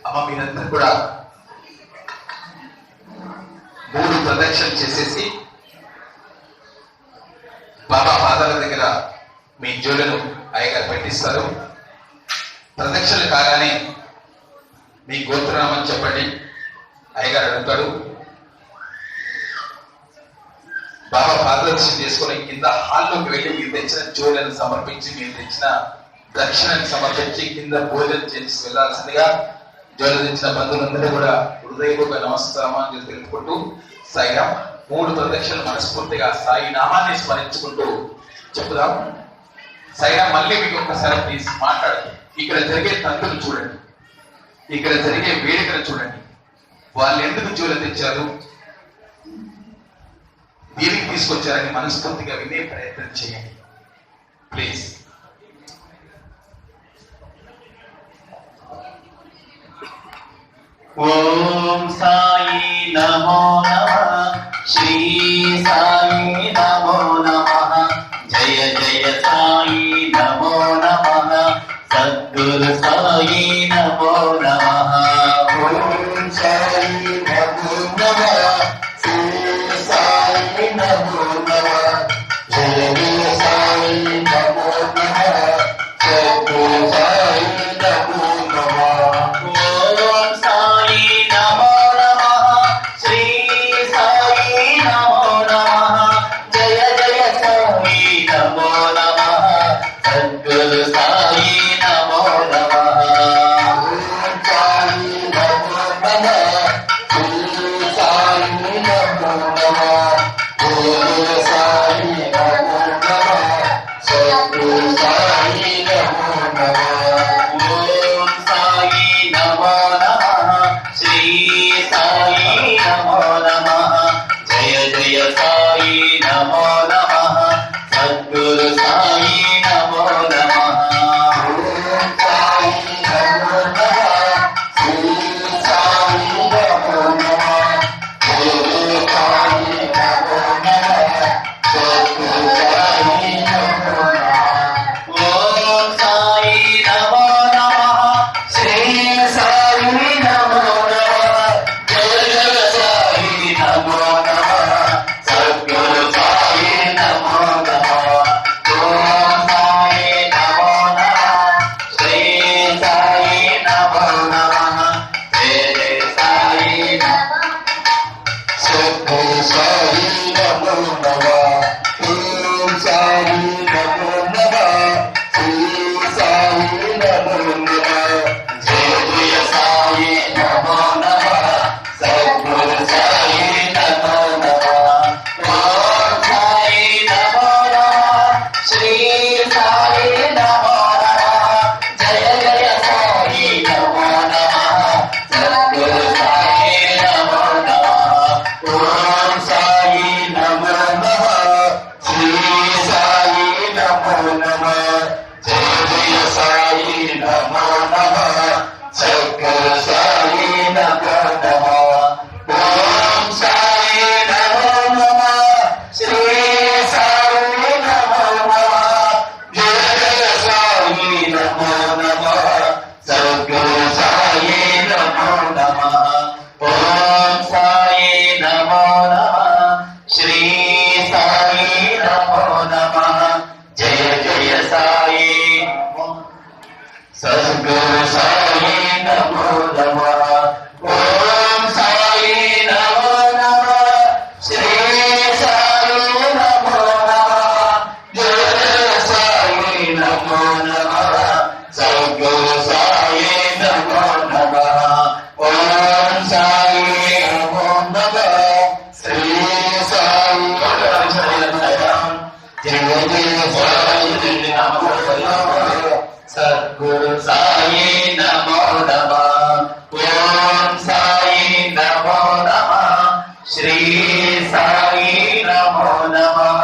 అమ్మ మీరందరూ కూడా 3 ప్రదక్షిణలు చేసేసి బాబా పాదాల దగ్గర మీ జోలను అయ్యగారు పెట్టిస్తారు. ప్రదక్షిణలు కాగానే మీ గోత్రనామని చెప్పండి, అయ్యగారు అడుగుతాడు. బాబా పాదదర్శనం చేసుకుని కింద హాల్లోకి వెళ్ళి మీరు తెచ్చిన జోలను సమర్పించి, మీరు తెచ్చిన దక్షిణాన్ని సమర్పించి కింద భోజనం చేసి వెళ్లాల్సిందిగా జోలు తెచ్చిన బంధువులందరూ కూడా హృదయపూర్వక నమస్కారం తెలుపుకుంటూ సాయిరామ్. 3 ప్రదక్షిణలు మనస్ఫూర్తిగా సాయి నామాన్ని స్మరించుకుంటూ చెప్పుదాం. సాయిరామ్. మళ్ళీ మీకు ఒక్కసారి ప్లీజ్ మాట్లాడండి. ఇక్కడ జరిగే తంతులు చూడండి, ఇక్కడ జరిగే వేడుకలు చూడండి. వాళ్ళు ఎందుకు జోలు తెచ్చారు, దీనికి తీసుకొచ్చారని మనస్ఫూర్తిగా వినే ప్రయత్నం చేయండి ప్లీజ్. ఓం సాయి నమో నమః, శ్రీ సాయి నమో నమః, జయ జయ సాయి సద్గురు సాయి నమో నమః. ఓం సాయి నమో నమః. శ్రీ సాయి నమో నమః. జయ జయ సాయి నమో నమః. సద్గురు సాయి నమో నమః. ఓం సాయి నమో నమః. శ్రీ సాయి నమో నమః. జయ జయ సాయి నమో నమః. సద్గురు సాయి నమో నమః. ఓం సాయి నమో నమః. శ్రీ సాయి నమో నమః. జయ జయ సాయి నమో నమః. సద్గురు సాయి నమో నమః. ఓం సాయి నమో నమః. శ్రీ సాయి నమో నమః. జయ జయ సాయి నమో నమః. సద్గురు సాయి నమో నమః. ఓం సాయి నమో నమః. శ్రీ సాయి నమో నమః. జయ జయ సాయి నమో నమః. సద్గురు సాయి నమో నమః. ఓం సాయి నమో నమః. శ్రీ సాయి నమో నమః. జయ జయ సాయి నమో నమః. సద్గురు సాయి నమో నమః. ఓం సాయి నమో నమః. శ్రీ సాయి నమో నమః. జయ జయ సాయి సద్గురు సాయి నమో నమః. ఓం సాయి నమో నమః. శ్రీ సాయి నమో నమః. జయ జయ సాయి నమో నమః. సద్గురు సాయి నమో నమః. ఓం సాయి నమో నమః. శ్రీ సాయి నమో నమః. జయ జయ సాయి నమో నమః. సద్గురు సాయి నమో నమః. ఓం సాయి నమో నమః. శ్రీ సాయి నమో నమః. జయ జయ సాయి నమో నమః. సద్గురు సాయి నమో నమః. ఓం సాయి నమో నమః. శ్రీ సాయి నమో నమః. జయ జయ సాయి నమో నమః. సద్గురు సాయి నమో నమః. ఓం సాయి నమో నమః. శ్రీ సాయి నమో నమః. జయ జయ సాయి సద్గురు సాయి నమో నమః. ఓం సాయి నమో నమః. శ్రీ సాయి నమో నమః. జయ జయ సాయి నమో నమః. సద్గురు సాయి నమో నమః. ఓం సాయి నమో నమః. శ్రీ సాయి జయ జయ సాయి నమో నమః. సద్గురు సాయి నమో నమః. ఓం సాయి నమో నమః. శ్రీ సాయి నమో నమః.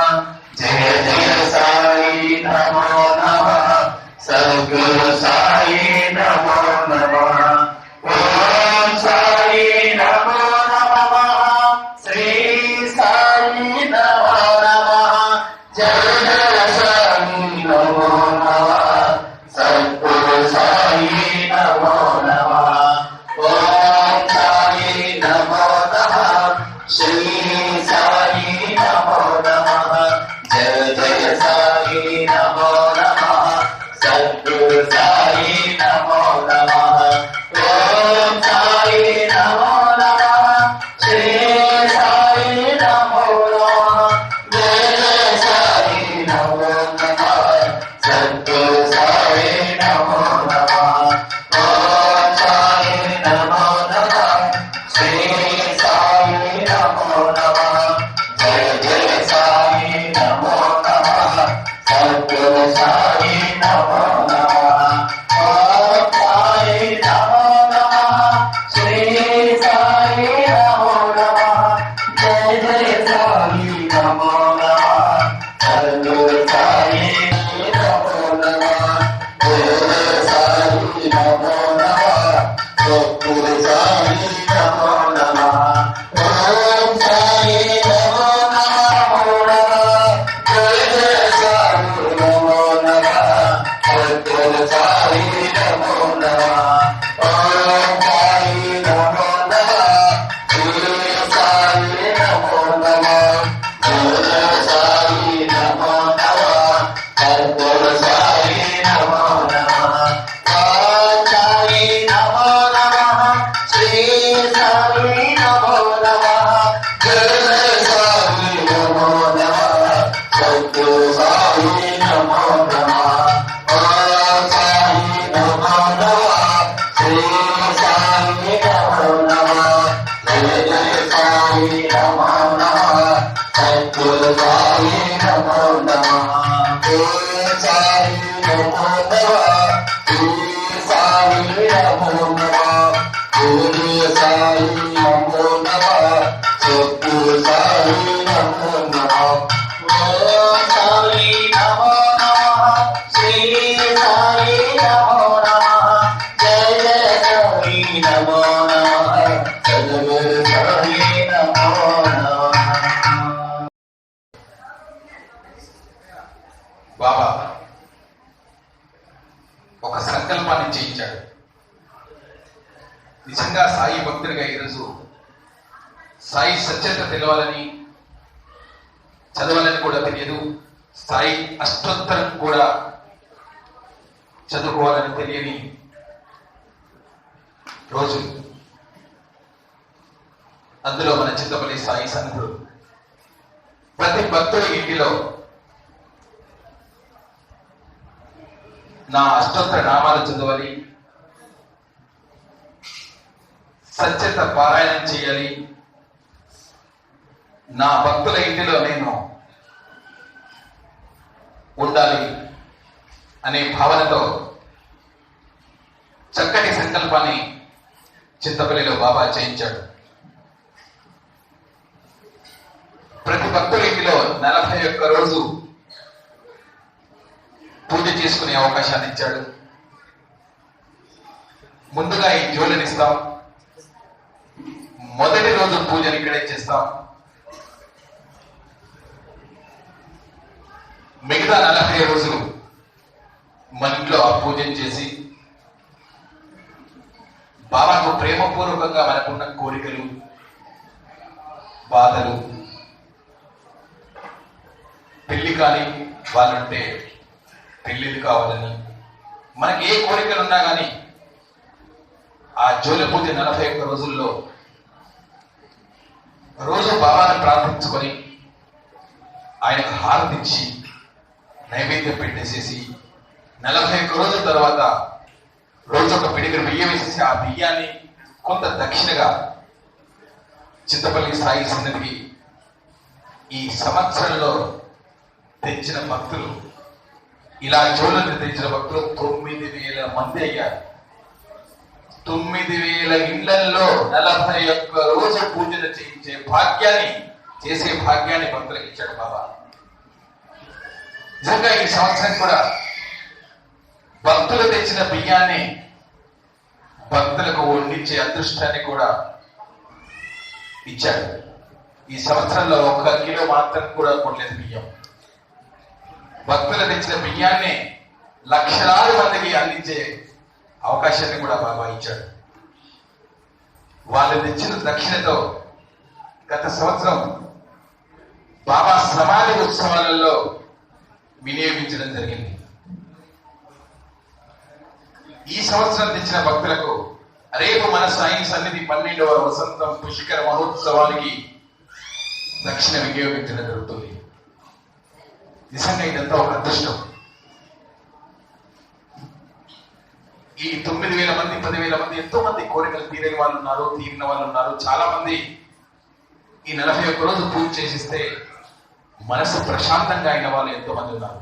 జయ జయ సాయి నమో నమః. సద్గురు సాయి నమో నమః. ఓం సాయి నమో నమః. శ్రీ సాయి నమో నమః. జయ జయ సాయి నమో నమః. సద్గురు సాయి నమో నమః. ఓం సాయి నమో నమః. శ్రీ సద్గురు సాయి నమో నమః ఓం సాయి నమో నమః శ్రీ సాయి నమో నమః జయ జయ సాయి నమో నమః సద్గురు సాయి నమో నమః ఓం సాయి నమో నమః శ్రీ సాయి నమో నమః గురు సాయి నమో నమః సద్గురు సాయి నమో నమః ఓం సాయి నమో నమః శ్రీ సాయి నమో నమః జయ జయ సాయి నమో నమః సద్గురు సాయి నమో నమః. బాబా ఒక సంకల్పాన్ని చేయించాడు. నిజంగా సాయి భక్తుడిగా ఈరోజు సాయి సత్యత తెలవాలని చదవాలని కూడా తెలియదు, సాయి అష్టోత్తరం కూడా చదువుకోవాలని తెలియని రోజు. అందులో మన చింతపల్లి సాయి సన్నిధుడు ప్రతి భక్తుడి ఇంటిలో నా అష్టోత్తర నామాలు చదవాలి, సత్యత పారాయణం చేయాలి, నా భక్తుల ఇంటిలో నేను ఉండాలి అనే భావనతో చక్కటి సంకల్పాన్ని చింతపల్లిలో బాబా చేయించాడు. ప్రతి భక్తుల ఇంటిలో 41 రోజు పూజ చేసుకునే అవకాశాన్ని ఇచ్చాడు. ముందుగా ఈ జ్యోతిని ఇస్తాం, మొదటి రోజు పూజను ఇక్కడే చేస్తాం, మిగతా 40 రోజులు మన ఇంట్లో ఆ పూజను చేసి బాబాకు ప్రేమపూర్వకంగా మనకున్న కోరికలు, బాధలు, పెళ్లి కాని వాళ్ళుంటే పెళ్లిళ్ళు కావాలని, మనకి ఏ కోరికలు ఉన్నా కానీ ఆ జోలి పూజ 41 రోజుల్లో రోజు బాబాను ప్రార్థించుకొని ఆయనకు హారతిచ్చి నైవేద్యం పెట్టేసేసి 41 రోజుల తర్వాత రోజు ఒక పిడికిన బియ్యం వేసేసి ఆ బియ్యాన్ని కొంత దక్షిణగా చింతపల్లి సాయి సన్నిధికి ఈ సంవత్సరంలో తెచ్చిన భక్తులు, ఇలా జోలను తెచ్చిన భక్తులు 9,000 మంది అయ్యారు. 9,000 ఇళ్లలో 41 రోజు పూజలు చేసే భాగ్యాన్ని భక్తులకు ఇచ్చాడు బాబా. నిజంగా ఈ సంవత్సరం కూడా భక్తులు తెచ్చిన బియ్యాన్ని భక్తులకు వండించే అదృష్టాన్ని కూడా ఇచ్చాడు. ఈ సంవత్సరంలో 1 కిలో మాత్రం కూడా కొనలేదు బియ్యం. భక్తులు తెచ్చిన బియ్యాన్ని లక్షలాది మందికి అందించే అవకాశాన్ని కూడా బాబా ఇచ్చాడు. వాళ్ళు తెచ్చిన దక్షిణతో గత సంవత్సరం బాబా సమాధి ఉత్సవాలలో వినియోగించడం జరిగింది. ఈ సంవత్సరం తెచ్చిన భక్తులకు రేపు మన సాయి సన్నిధి 12వ వసంతం పుష్కర మహోత్సవానికి దక్షిణ వినియోగించడం జరుగుతుంది. నిజంగా ఇదంతా ఒక అదృష్టం. ఈ 9,000 మంది 10,000 మంది ఎంతో మంది కోరికలు తీరని వాళ్ళు ఉన్నారు, తీరిన వాళ్ళు ఉన్నారు. చాలా మంది ఈ 41 రోజు పూజ చేసిస్తే మనసు ప్రశాంతంగా అయిన వాళ్ళు ఎంతో మంది ఉన్నారు.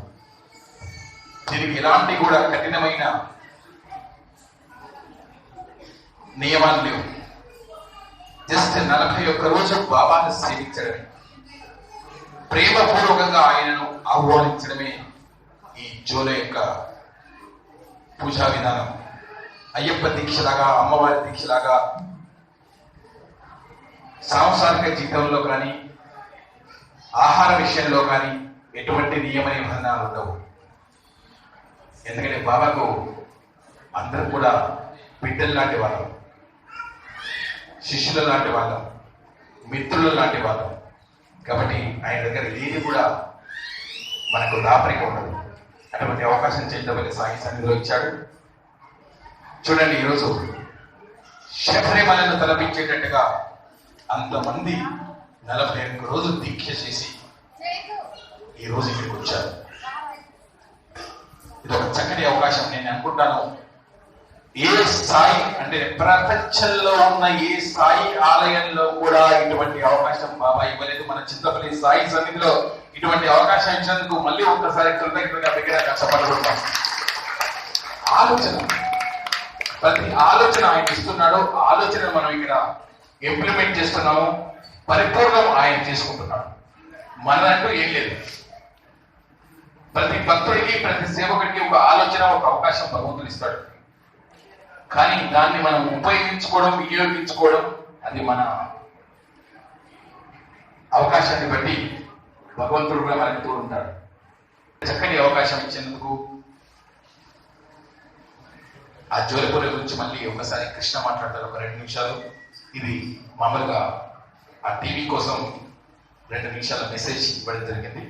దీనికి ఎలాంటి కూడా కఠినమైన నియమాలు లేవు. జస్ట్ 41 రోజు బాబాను సేవించడమే, ప్రేమపూర్వకంగా ఆయనను ఆహ్వానించడమే ఈ జోల యొక్క పూజా విధానం. అయ్యప్ప దీక్షలాగా, అమ్మవారి దీక్షలాగా సాంసారిక జీవితంలో కానీ ఆహార విషయంలో కానీ ఎటువంటి నియమ నిబంధనలు ఉండవు. ఎందుకంటే బాబాకు అందరూ కూడా బిడ్డలు లాంటి వాళ్ళం, శిష్యుల లాంటి వాళ్ళం, మిత్రుల లాంటి వాళ్ళం. కాబట్టి ఆయన దగ్గర ఏది కూడా మనకు దాపరిక ఉండదు. అటువంటి అవకాశం చేయడం సాయి సన్నిధిలో ఇచ్చాడు. చూడండి, ఈరోజు శబరిమలను తలపించేటట్టుగా అంతమంది 41 రోజులు దీక్ష చేసి ఈ రోజు ఇక్కడికి వచ్చారు. ఇది ఒక చక్కటి అవకాశం. నేను అనుకుంటాను, ఏ స్థాయి అంటే ప్రపంచంలో ఉన్న ఏ స్థాయి ఆలయంలో కూడా ఇటువంటి అవకాశం బాబా ఇవ్వలేదు. మన చింతపల్లి సాయి సన్నిధిలో ఇటువంటి అవకాశం ఇచ్చినందుకు మళ్ళీ ఒక్కసారి కృతజ్ఞతగా దగ్గర కష్టపడుతున్నాం. ఆలోచన, ప్రతి ఆలోచన ఆయన ఇస్తున్నాడు. ఆలోచన మనం ఇక్కడ ఇంప్లిమెంట్ చేస్తున్నాము. పరిపూర్ణం ఆయన చేసుకుంటున్నాడు. మనదంటూ ఏం లేదు. ప్రతి భక్తుడికి, ప్రతి సేవకుడికి ఒక ఆలోచన, ఒక అవకాశం భగవంతుడు ఇస్తాడు. కానీ దాన్ని మనం ఉపయోగించుకోవడం, వినియోగించుకోవడం అది మన అవకాశాన్ని బట్టి భగవంతుడు కూడా మనకి తోడు ఉంటాడు. చక్కటి అవకాశం ఇచ్చేందుకు ఆ జోలిపూరి గురించి మళ్ళీ ఒకసారి కృష్ణ మాట్లాడతారు ఒక 2 నిమిషాలు. ఇది మామూలుగా ఆ టీవీ కోసం 2 నిమిషాల మెసేజ్ ఇవ్వడం జరిగింది.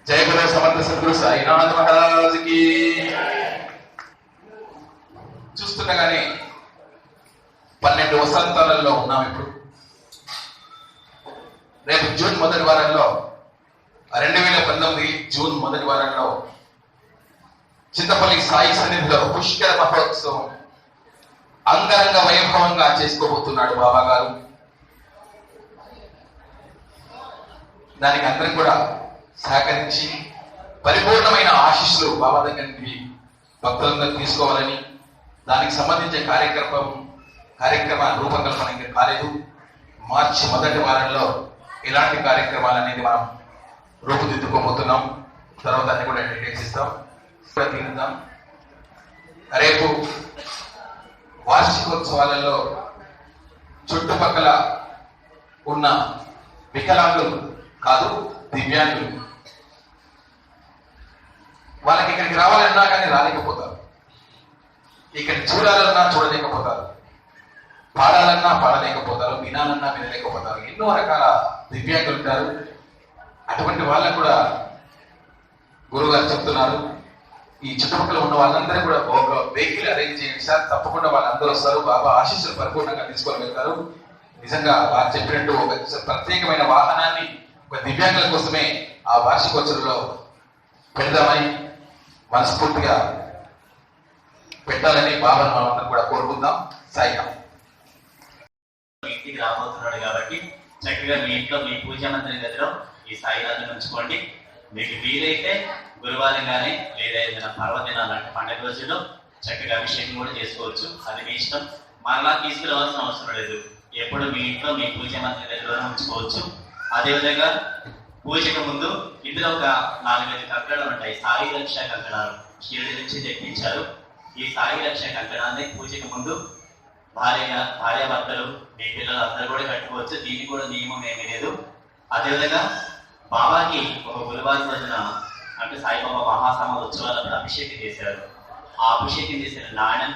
జయ గురు సమర్థ సద్గురు సాయినాథ్ మహారాజుకి. చూస్తుండగానే 12 వసంతాలలో ఉన్నాం ఇప్పుడు. రేపు జూన్ మొదటి వారంలో 2019 జూన్ మొదటి వారంలో చింతపల్లి సాయి సన్నిధిలో పుష్కర మహోత్సవం అంగరంగ వైభవంగా చేసుకోబోతున్నాడు బాబా గారు. దానికి అందరం కూడా సహకరించి పరిపూర్ణమైన ఆశీస్సులు బాబా దగ్గర నుండి భక్తులందరూ తీసుకోవాలని, దానికి సంబంధించిన కార్యక్రమ రూపకల్పన ఇంకా కాలేదు. మార్చి మొదటి వారంలో ఇలాంటి కార్యక్రమాలు అనేది మనం రూపుదిద్దుకోబోతున్నాం. తర్వాత అన్ని కూడా డీటెయిల్స్ ఇస్తాం. తీరుద్దాం. రేపు వార్షికోత్సవాలలో చుట్టుపక్కల ఉన్న వికలాంగులు కాదు, దివ్యాంగులు, వాళ్ళకి ఇక్కడికి రావాలన్నా కానీ రాలేకపోతారు. ఇక్కడ చూడాలన్నా చూడలేకపోతారు, పాడాలన్నా పాడలేకపోతారు, వినాలన్నా వినలేకపోతారు. ఎన్నో రకాల దివ్యాంగులు ఉంటారు. అటువంటి వాళ్ళకు కూడా గురువుగారు చెప్తున్నారు, ఈ చుట్టుపక్కల ఉన్న వాళ్ళందరూ కూడా ఒక వెహికల్ అరేంజ్ చేయండి సార్, తప్పకుండా వాళ్ళందరూ వస్తారు, బాబా ఆశీస్సులు పరిపూర్ణంగా తీసుకొని వెళ్తారు. నిజంగా వారు చెప్పినట్టు ఒక ప్రత్యేకమైన వాహనాన్ని ఒక దివ్యాంగుల కోసమే ఆ వార్షికోత్సవంలో పెడదామని మనస్ఫూర్తిగా పెట్టాలని బాబాను మనందరం కూడా కోరుకుందాం. సాయిరాం. ఇంటికి రాబోతున్నాడు కాబట్టి చక్కగా మీ ఇంట్లో మీ పూజా మందిరం గదిలో ఈ సాయినాథుని ఉంచుకోండి. మీకు వీలైతే గురువారం కానీ లేదా ఏదైనా పర్వదినాలు అంటే పండుగ రోజుల్లో చక్కగా అభిషేకం కూడా చేసుకోవచ్చు. అది మీ ఇష్టం. మరలా తీసుకురావాల్సిన అవసరం లేదు. ఎప్పుడు మీ ఇంట్లో మీ పూజా మందిరం గదిలోనే ఉంచుకోవచ్చు. అదేవిధంగా పూజకు ముందు ఇందులో ఒక 4-5 కంకణాలు ఉంటాయి. సాయి రక్ష కంకణాలు షిరిడి నుంచి తెప్పించారు. ఈ సాయి రక్ష కంకణాన్ని పూజకు ముందు భార్యాభర్తలు మీ పిల్లలు అందరూ కూడా కట్టుకోవచ్చు. దీనికి కూడా నియమం ఏమీ లేదు. అదేవిధంగా బాబాకి ఒక గురువారం రోజున అంటే సాయిబాబా మహాసమ ఉత్సవాలప్పుడు అభిషేకం చేశారు. ఆ అభిషేకం చేసిన నాణ్యం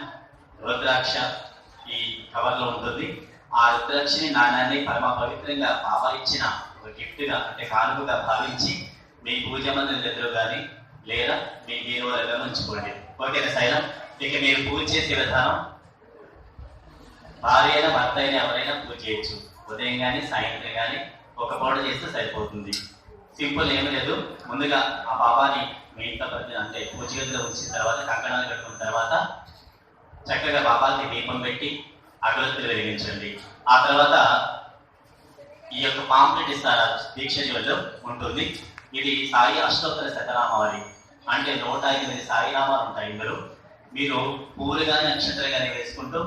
రుద్రాక్ష ఈ కవర్లో ఉంటుంది. ఆ రుద్రాక్షని నాణ్యాన్ని పరమ పవిత్రంగా బాబా ఇచ్చిన ఒక గిఫ్ట్గా అంటే కానుకగా భావించి మీ పూజ మందిరం దగ్గర కానీ లేదా మీ హీరోలుగా ఉంచుకోండి. ఓకేనా సైలం? ఇక మీరు పూజ చేసే విధానం, భార్య అయినా భర్త అయినా ఎవరైనా పూజ చేయొచ్చు. ఉదయం కానీ సాయంత్రం కానీ ఒక పూట చేస్తే సరిపోతుంది. సింపుల్ ఏమీ లేదు. ముందుగా ఆ బాబాని మీ ఇంట్లో అంటే పూజ గదిలో ఉంచిన తర్వాత కంకణాలు కట్టుకున్న తర్వాత చక్కగా బాబాకి దీపం పెట్టి అగరత్తులు వెలిగించండి. ఆ తర్వాత ఈ యొక్క పాంప్లెట్ ఇస్తారు, దీక్ష జీవన్లో ఉంటుంది. ఇది సాయి అష్టోత్తర శతనామావళి అంటే 108 సాయినామాలు ఉంటాయి. ఇందులో మీరు పూలు కానీ నక్షత్రం కానీ వేసుకుంటూ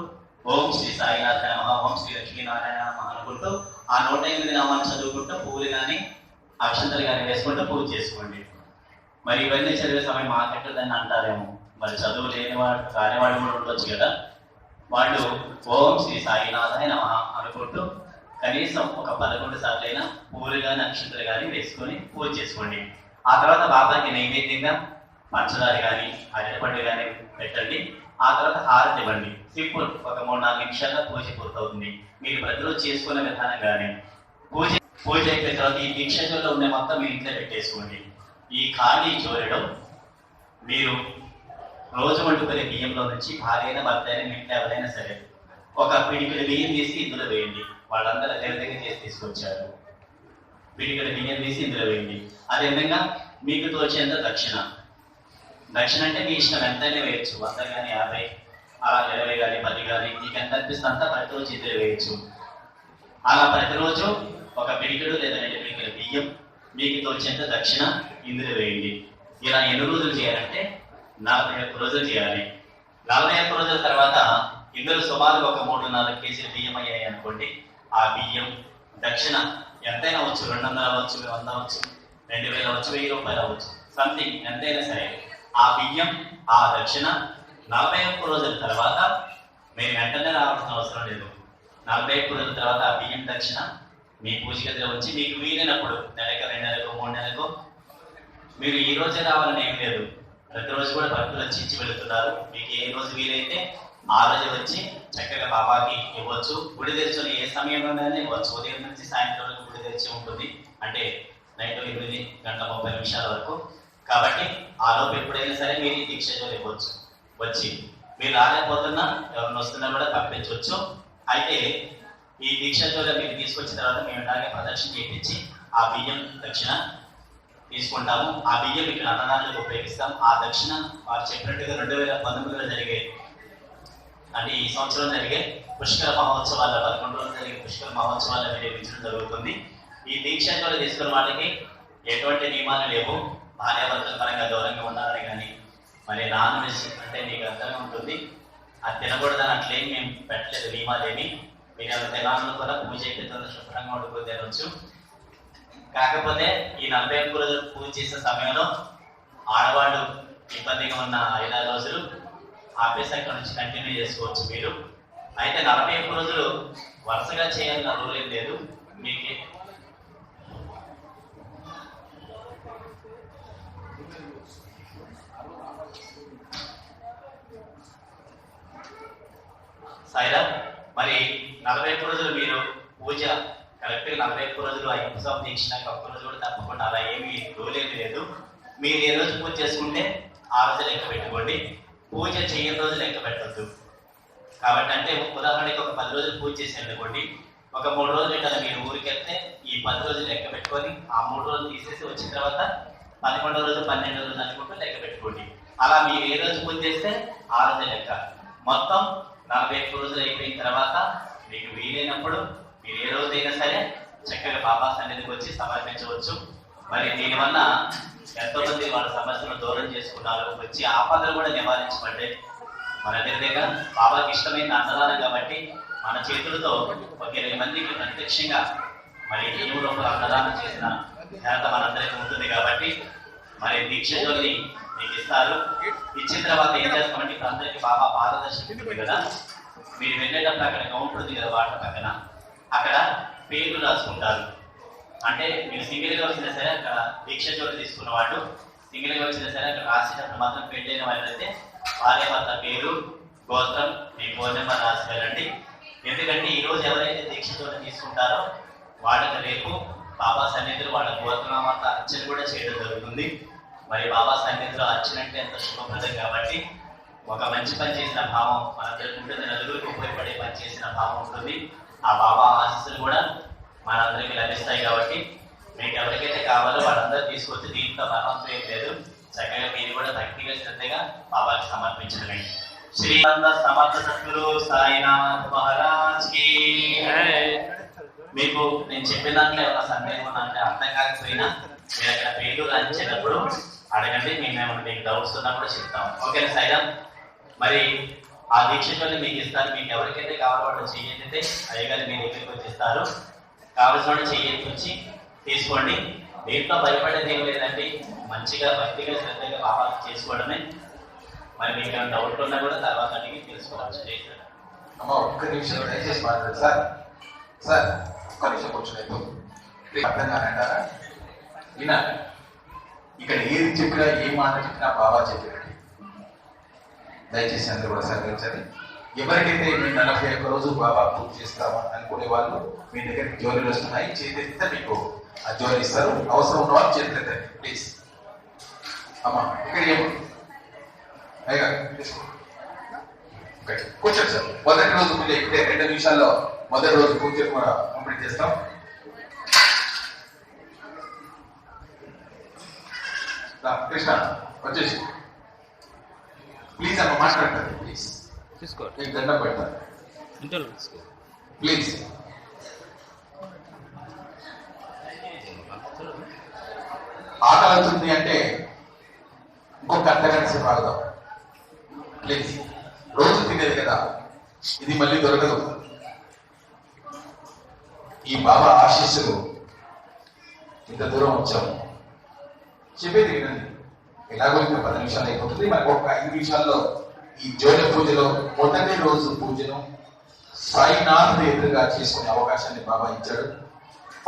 ఓం శ్రీ సాయినాథ నమః, ఓం శ్రీ లక్ష్మీనారాయణ నమః అనుకుంటూ ఆ 108 నామాలు చదువుకుంటూ పూలు కానీ అక్షంతలు కానీ వేసుకుంటూ పూజ చేసుకోండి. మరి ఇవన్నీ చదివే సమయం మాకెట్టదని అంటారేమో, మరి చదువు లేని వాడు కానివాడు కూడా ఉండొచ్చు కదా. వాళ్ళు ఓం శ్రీ సాయినాథాయ నమః అనుకుంటూ కనీసం ఒక 11 సార్లు అయినా పూలు కానీ అక్షంతలు కానీ వేసుకొని పూజ చేసుకోండి. ఆ తర్వాత బాబాకి నైవేద్యంగా పంచదార కానీ అరటిపండు కానీ పెట్టండి. ఆ తర్వాత హారతి ఇవ్వండి. సింపుల్. ఒక 3-4 నిమిషాల్లో పూజ పూర్తవుతుంది. మీరు ప్రతిరోజు చేసుకునే విధానం కానీ పూజ అయిపోయిన తర్వాత ఈ దీక్షలో ఉండే మొత్తం మీ ఇంట్లో పెట్టేసుకోండి. ఈ ఖాళీ జోరెలో మీరు రోజు వండుకునే బియ్యంలో నుంచి భార్య అయినా భర్త అయినా మీ ఇంట్లో ఎవరైనా సరే ఒక పిడికిడి బియ్యం తీసి ఇందులో వేయండి. వాళ్ళందరూ దగ్గర చేసి తీసుకొచ్చారు. పిడికెడు బియ్యం తీసి ఇందులో వేయండి. అదేవిధంగా మీకు తోచేంత దక్షిణ. దక్షిణ అంటే మీ ఇష్టం ఎంతైనా వేయచ్చు, 100 కానీ 50, అలా 20 కానీ 10 కానీ మీకు ఎంత అనిపిస్తే అంతా ప్రతిరోజు ఇందులో వేయచ్చు. అలా ప్రతిరోజు ఒక పిడికెడు లేదా 2 పిడికెడు బియ్యం మీకు తోచేంత దక్షిణ ఇందులో వేయండి. ఇలా ఎన్ని రోజులు చేయాలంటే 41 రోజులు చేయాలి. 41 రోజుల తర్వాత ఇందులో సుమారు ఒక 3-4 కేజీలు బియ్యం అయ్యాయి అనుకోండి. ఆ బియ్యం దక్షిణ ఎంతైనా అవచ్చు, 200 అవ్వచ్చు, 100 అవ్వచ్చు, 2000 అవ్వచ్చు, 1000 రూపాయలు అవ్వచ్చు, సంథింగ్ ఎంతైనా సరే ఆ బియ్యం ఆ దక్షిణ 41 రోజుల తర్వాత మీరు వెంటనే రావాల్సిన అవసరం లేదు. 41 రోజుల తర్వాత ఆ బియ్యం దక్షిణ మీ పూజ గదిలో వచ్చి మీకు వీలైనప్పుడు నెలకు 2 నెలలకు 3 నెలలకు మీరు ఈ రోజే రావాలని ఏం లేదు. ప్రతిరోజు కూడా భక్తులు వచ్చి ఇచ్చి వెళుతున్నారు. మీకు ఏ రోజు వీలైతే ఆ రోజు వచ్చి చక్కగా బాబాకి ఇవ్వచ్చు. గుడి తెరిచిన ఏ సమయంలోనైనా ఇవ్వచ్చు. ఉదయం నుంచి సాయంత్రం వరకు గుడి తెరిచి ఉంటుంది, అంటే నైట్ 8:30 వరకు. కాబట్టి ఆ లోపు ఎప్పుడైనా సరే మీరు ఈ దీక్షలో ఇవ్వచ్చు. వచ్చి మీరు రాలేకపోతున్నా ఎవరిని వస్తున్నా కూడా పంపించవచ్చు. అయితే ఈ దీక్షలో మీరు తీసుకొచ్చిన తర్వాత మేము ఇలాగే ప్రదక్షిణ చేయించి ఆ బియ్యం దక్షిణ తీసుకుంటాము. ఆ బియ్యం ఇక్కడ అన్నదానాలకు ఉపయోగిస్తాం. ఆ దక్షిణ వారు చెప్పినట్టుగా 2019లో జరిగే, అంటే ఈ సంవత్సరం జరిగే పుష్కర మహోత్సవాల 11 రోజులు జరిగే పుష్కర మహోత్సవాలు వినియోగించడం జరుగుతుంది. ఈ దీక్షలో తీసుకున్న వాళ్ళకి ఎటువంటి నియమాలు లేవు. భార్యాభర్తల పరంగా దూరంగా ఉండాలని కానీ, మరి నాన్ వెజ్ అంటే మీకు అర్థమే ఉంటుంది, అది తినకూడదని అట్లేం మేము పెట్టలేదు నియమాలేమి. మీరు అలా తినాలను కూడా పూజ అయిపోతుంది, శుభ్రంగా వండుకొని తినవచ్చు. కాకపోతే ఈ 41 రోజులు పూజ చేసే సమయంలో ఆడవాళ్ళు ఇబ్బందిగా ఉన్న 5 రోజులు ఆపేసి అక్కడ నుంచి కంటిన్యూ చేసుకోవచ్చు మీరు. అయితే 41 రోజులు వరుసగా చేయాలని రూల్ ఏం లేదు. మీకు సైరా మరి 41 రోజులు మీరు పూజ కరెక్ట్గా 41 రోజులు ఆ ఉపసం దీక్షినాక 1 రోజు కూడా తప్పకుండా అలా ఏమీ రూల్ ఏమీ లేదు. మీరు ఏ రోజు పూజ చేసుకుంటే ఆ రోజు లెక్క పెట్టుకోండి. పూజ చేయని రోజు లెక్క పెట్టద్దు. కాబట్టి అంటే ఉదాహరణకి ఒక 10 రోజులు పూజ చేసి అనుకోండి, ఒక 3 రోజులు కదా మీరు ఊరికి వెళ్తే ఈ 10 రోజులు లెక్క పెట్టుకొని ఆ 3 రోజులు తీసేసి వచ్చిన తర్వాత 11వ రోజు 12వ రోజు అనుకుంటూ లెక్క పెట్టుకోండి. అలా మీరు ఏ రోజు పూజ చేస్తే ఆ రోజు లెక్క. మొత్తం 41 రోజులు అయిపోయిన తర్వాత మీకు వీలైనప్పుడు మీరు ఏ రోజైనా సరే చక్కగా బాబా సన్నిధికి వచ్చి సమర్పించవచ్చు. మరి దీనివల్ల ఎంతో మంది వాళ్ళ సమస్యలను దూరం చేసుకున్నారు, వచ్చి ఆపదలు కూడా నివారించబడ్డాయి. మన దగ్గర బాబాకి ఇష్టమైన అన్నదానం కాబట్టి మన చేతులతో ఒక 20 మందికి ప్రత్యక్షంగా మరి ఈ రూపంలో అన్నదానం చేసిన ఘనత మనందరికీ ఉంటుంది. కాబట్టి మరి దీక్ష జోలి మీకు ఇస్తారు. ఇచ్చిన తర్వాత ఏం చేస్తామంటే ఇప్పుడు అందరికీ బాబా పారదర్శకత ఉంటుంది కదా, మీరు వెళ్ళేటప్పుడు అక్కడ కౌంటర్ ఉంది కదా వాటర్ పక్కన, అక్కడ పేర్లు రాసుకుంటారు. అంటే మీరు సింగిల్గా వచ్చినా సరే అక్కడ దీక్ష జోలి తీసుకున్న వాళ్ళు సింగిల్గా వచ్చినా సరే అక్కడ రాసేటప్పుడు మాత్రం పెళ్ళైన వాళ్ళైతే భార్యాభర్త పేరు, గోత్రం, మీ ఫోన్ నెంబర్ రాసి వెళ్ళండి. ఎందుకంటే ఈరోజు ఎవరైతే దీక్ష జోలి తీసుకుంటారో వాళ్ళకి రేపు బాబా సన్నిధిలో వాళ్ళ గోత్రనామాత అర్చన కూడా చేయడం జరుగుతుంది. మరి బాబా సన్నిధిలో అర్చన అంటే ఎంత శుభప్రదం కాబట్టి ఒక మంచి పని చేసిన భావం మనందరికీ ఉంటుంది, నలుగురికి ఉపయోగపడే పని చేసిన భావం ఉంటుంది. ఆ బాబా ఆశీస్సులు కూడా మనందరికీ లభిస్తాయి. కాబట్టి మీకు ఎవరికైతే కావాలో వాళ్ళందరూ తీసుకొచ్చి దీంట్లో బలవంతం ఏం లేదు, చక్కగా మీరు కూడా భక్తిగా శ్రద్ధగా బాబాకి సమర్పించడమే. శ్రీ సమర్థ సద్గురు సాయినాథ్ మహారాజ్ కి. మీకు నేను చెప్పిన దాంట్లో ఏమైనా సందేహం అంటే అర్థం కాకపోయినా మీరు అక్కడ పేరు రాయించేటప్పుడు అడగండి, మేము మీకు డౌట్స్ ఉన్నా కూడా చెప్తాం. ఓకేనా సాయిరామ్? మరి ఆ దీక్షని మీకు ఇస్తారు. మీకు ఎవరికైతే కావాలో వాళ్ళు చెయ్యైతే అయ్యగారు మీ దగ్గరికి వచ్చి ఇస్తారు. కావలసిన వాళ్ళు చెయ్యి వచ్చి తీసుకోండి. దీంట్లో భయపడేది ఏం లేదండి, మంచిగా భక్తిగా శ్రద్ధగా బాబాకి చేసుకోవడమే. మరి మీకు ఏమైనా డౌట్ ఉన్నా కూడా తర్వాత అడిగి తెలుసుకోవచ్చు. అమ్మ ఒక్క నిమిషం దయచేసి మాట్లాడు సార్. సార్ ఒక్క నిమిషం కూర్చోలేదు, అర్థం కాదంటారా? వినా ఇక్కడ ఏది చెప్పినా ఏ మాట చెప్పినా బాబా చెప్పినట్టు దయచేసి అందరూ కూడా సహకరించాలి. ఎవరికైతే మేము 41 రోజు బాబా పూజ చేస్తామా అనుకునే వాళ్ళు మీ దగ్గరికి జోలీలు వస్తున్నాయి, చేతిస్తే మీకు ఆ జోలి ఇస్తారు. అవసరం ఉన్న వాళ్ళు చేతులెత్తండి ప్లీజ్. అమ్మా ఇక్కడ ఏమో అయ్యా కూర్చోండి సార్. మొదటి రోజు పూజ ఇప్పుడే 2 నిమిషాల్లో మొదటి రోజు పూజ కూడా కంప్లీట్ చేస్తాం. కృష్ణ వచ్చేసి ప్లీజ్ అమ్మ మాట్లాడతారు ప్లీజ్ తీసుకో మీకు దండం పెడతారు ఇంటర్వ్యూ తీసుకో ప్లీజ్. ఆకలి అవుతుంది అంటే ఇంకొక అర్ధగంట సేపు ఆగుదాం ప్లీజ్. రోజు తినేది కదా, ఇది మళ్ళీ దొరకదు. ఈ బాబా ఆశీస్సులు ఇంత దూరం వచ్చాము. చెప్పేది వినండి. ఎలాగో ఇంకా 10 నిమిషాలు అయిపోతుంది. మనకు ఒక 5 నిమిషాల్లో ఈ జోల పూజలో మొదటి రోజు పూజను సాయినాథ్ ఎదురుగా చేసుకునే అవకాశాన్ని బాబా ఇచ్చాడు.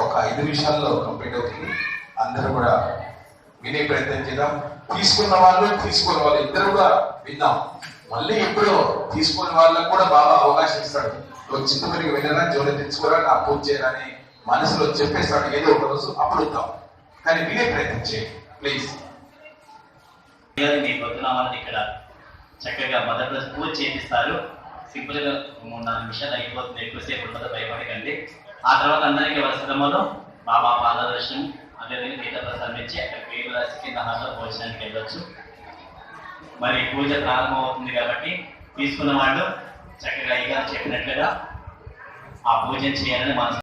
ఒక 5 నిమిషాల్లో కంప్లీట్ అవుతుంది. అందరూ కూడా వినే ప్రయత్నం చేద్దాం. తీసుకున్న వాళ్ళు ఇద్దరు కూడా విన్నాం. మళ్ళీ ఎప్పుడో తీసుకునే వాళ్ళకు కూడా బాబా అవకాశం ఇస్తాడు. చింతమరికి వెళ్ళరా, జోలి తెచ్చుకోరా, నా పూజ చేయరని మనసులో చెప్పేస్తాడు ఏదో ఒక రోజు. అప్పుడు వద్దాం, కానీ వినే ప్రయత్నం చేయండి ప్లీజ్. మీ పొద్దున వాళ్ళని ఇక్కడ చక్కగా మొదటి రోజు పూజ చేపిస్తారు. సింపుల్ గా 3-4 నిమిషాలు అయిపోతుంది. ఎక్కువసేపు ఉంటుందో భయపడకండి. ఆ తర్వాత అందరికీ వసతములో బాబా పాదదర్శనం అదేవిధంగా తీర్థప్రసాదం ఇచ్చి అక్కడ పేరు రాసి కింద హాల్లో భోజనానికి వెళ్ళొచ్చు. మరి పూజ ప్రారంభం అవుతుంది కాబట్టి తీసుకున్న వాళ్ళు చక్కగా అయ్యగారు చెప్పినట్లుగా ఆ పూజను చేయాలని మనసు.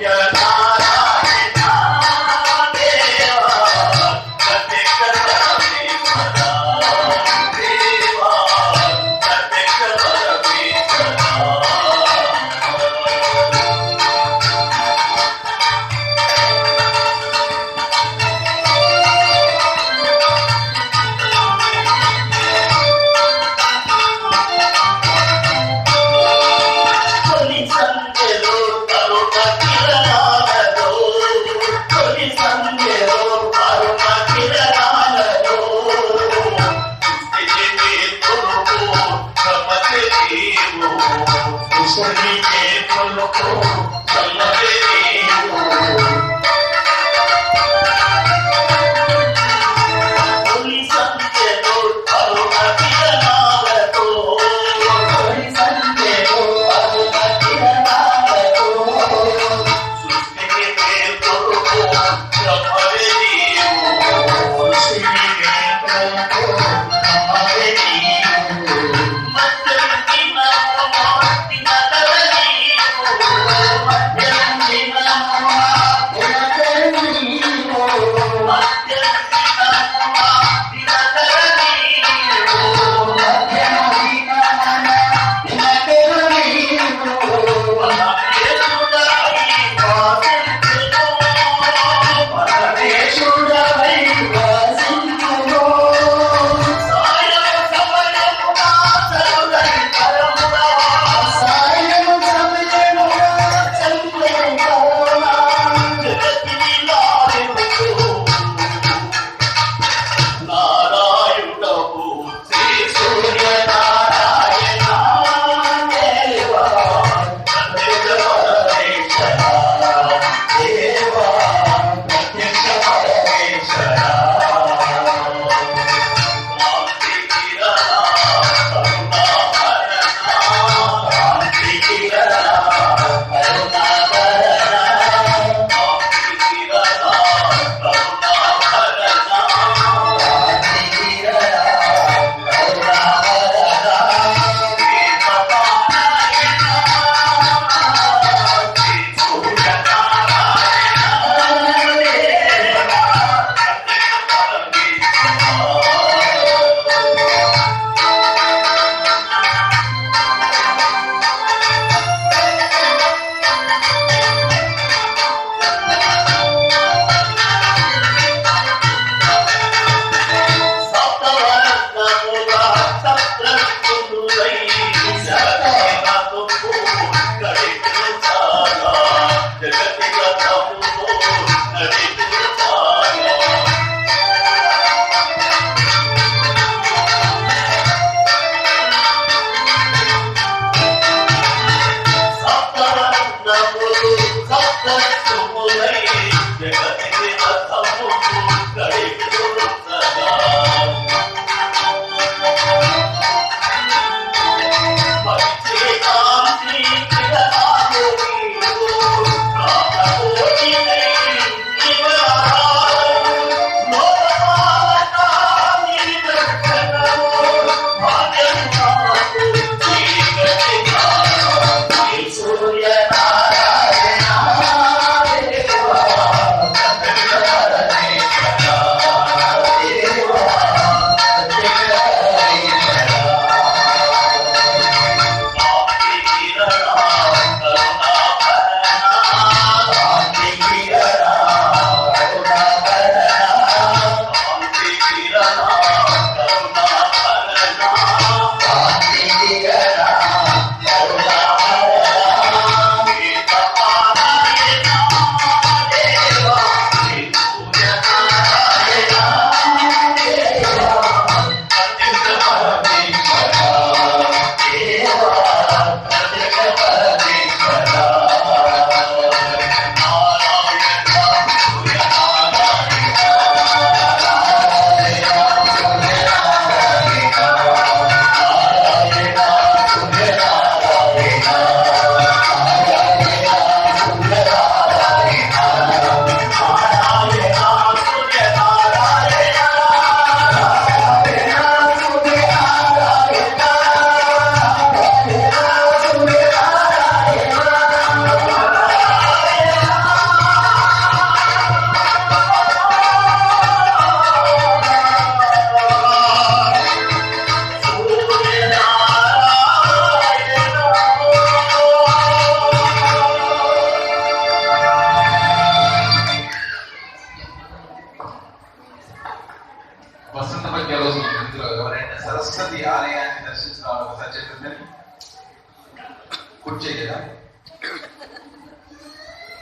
Yeah.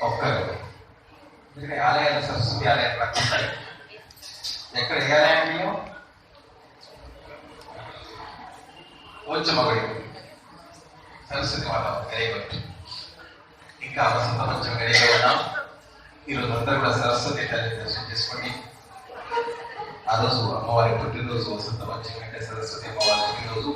ఒక్కరు. ఎందుకంటే ఆలయాలు సరస్వతి ఆలయాలు రక్షిస్తాయి. ఎక్కడ ఏ ఆలయంలో పోచమ్మగుడి సరస్వతి మాత గడియబట్టి ఇంకా వసంత పంచమి గడియగా ఉన్నాం. ఈరోజు అందరూ కూడా సరస్వతి తల్లిని దర్శనం చేసుకోండి. ఆ రోజు అమ్మవారి పుట్టినరోజు, వసంత పంచమి అంటే సరస్వతి అమ్మవారి పుట్టినరోజు.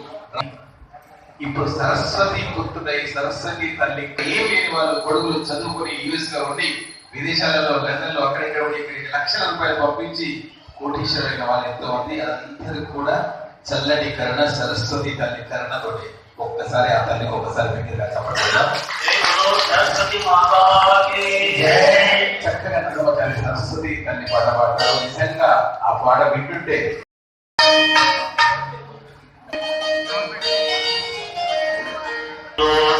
ఇప్పుడు సరస్వతి పుత్రుడై సరస్వతి తల్లి ఏం లేని వాళ్ళు కొడుకులు చదువుకొని యూఎస్ లో ఉండి విదేశాలలో లండన్ లో అక్కడిక్కడ ఉండి ఇక్కడికి లక్షల రూపాయలు పంపించి కోటీశ్వరులైన వాళ్ళు ఎంతో మంది. అందరూ కూడా చల్లటి కరుణ సరస్వతి తల్లి కరుణతోటి ఒక్కసారి ఆ తల్లికి ఒక్కసారి దగ్గరగా చెప్పడం చక్కగా నడవటాలి. సరస్వతి తల్లి పాట పాడతారు. నిజంగా ఆ పాట వింటుంటే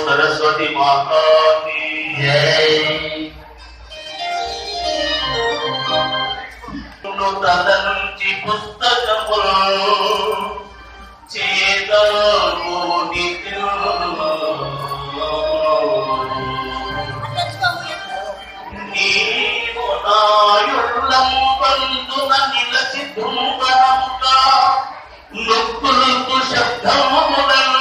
సరస్వతి మాతా కీ జై. తన నుంచి పుస్తకములు చేదోని నీవు నాయుళ్ళం బంధున నిలచి దుంబరంగా నొప్పులకు శబ్దములను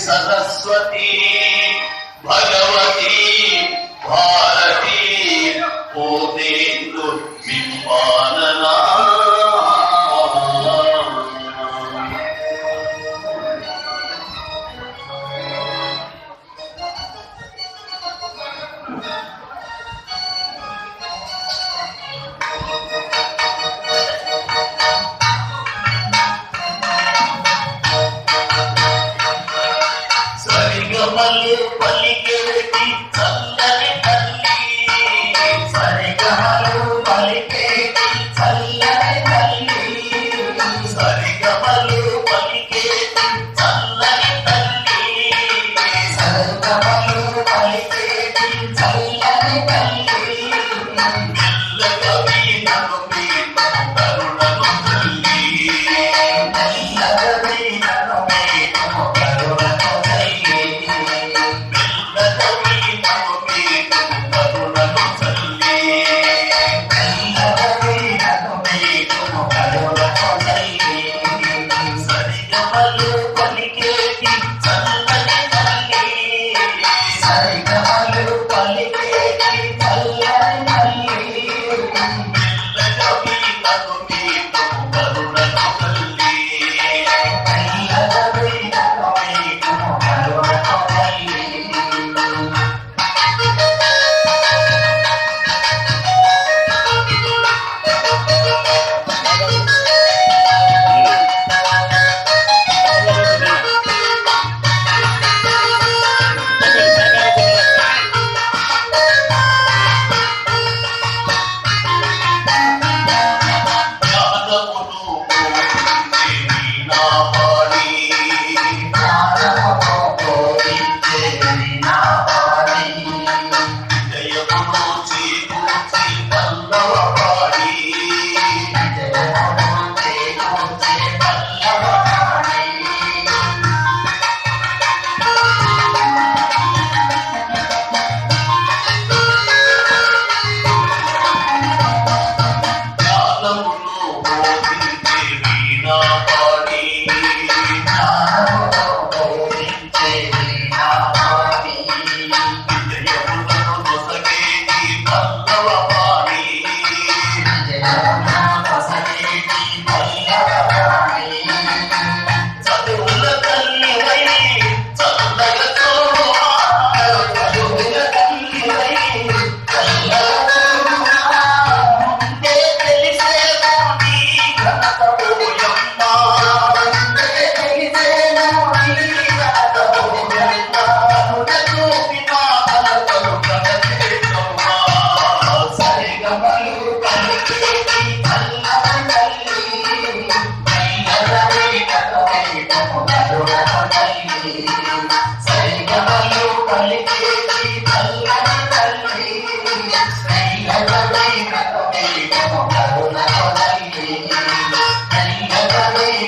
సరస్వతి భగవతి భారతి పోతేందు విపాలనా. సరిగమలు పలికేటి చల్లని తల్లి, సరిగమలు పలికేటి చల్లని తల్లి, సరిగమలు పలికేటి చల్లని తల్లి, సరిగమలు పలికేటి చల్లని తల్లి. మెల్లగా వీణను మీటు కరుణను తల్లి, మెల్లగా వీణను మీటు కరుణను తల్లి.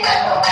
Thank you.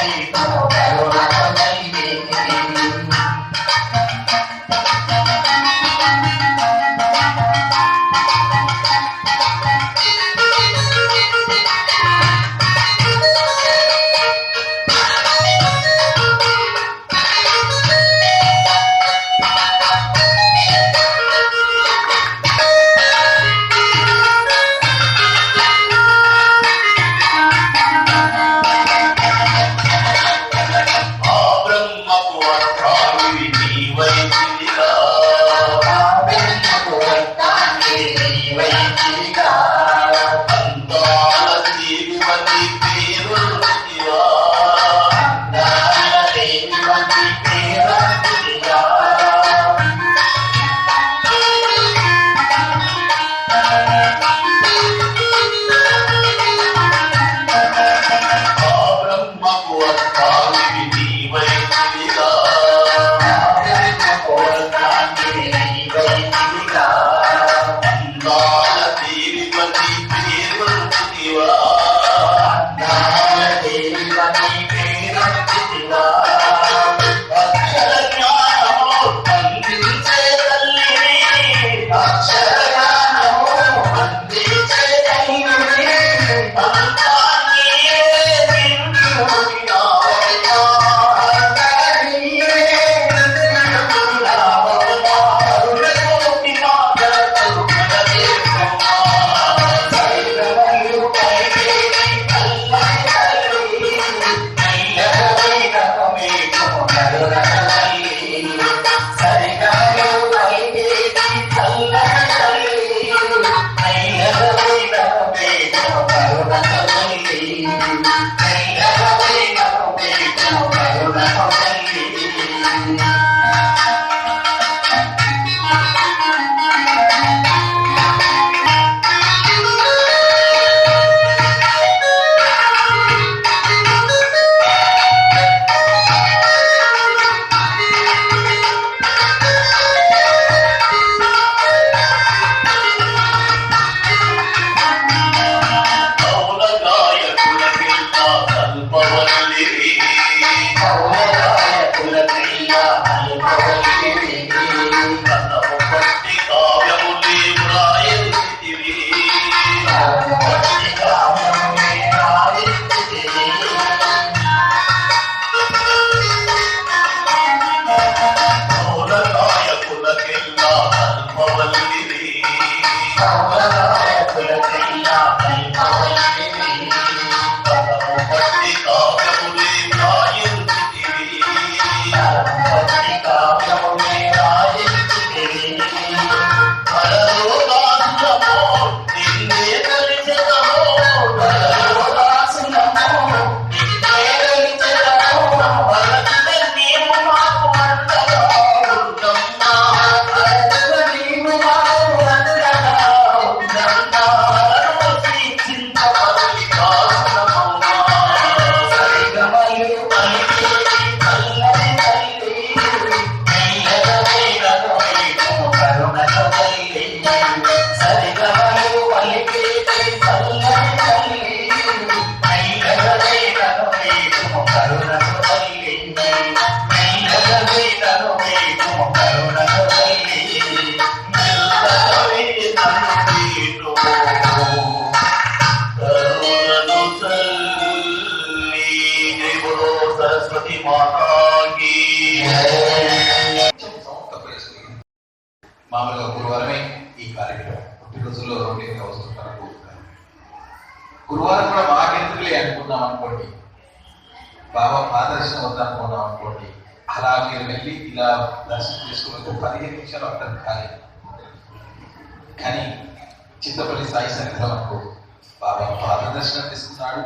మామూలుగా గురువారమే ఈ కార్యక్రమం పుట్టినరోజుల్లో రొటీన్గా వస్తుంటారు. గురువారం కూడా మాకెందుకులే అనుకున్నాం అనుకోండి, బాబా పాదర్శనం వద్దనుకున్నాం అనుకోండి, అలా మీరు వెళ్ళి ఇలా దర్శనం చేసుకుని 15 నిమిషాలు అర్థం కాలేదు. కానీ చింతపల్లి సాయి సన్నిధిలో అనుకో బాబా పాదదర్శనం తీసుకున్నాడు,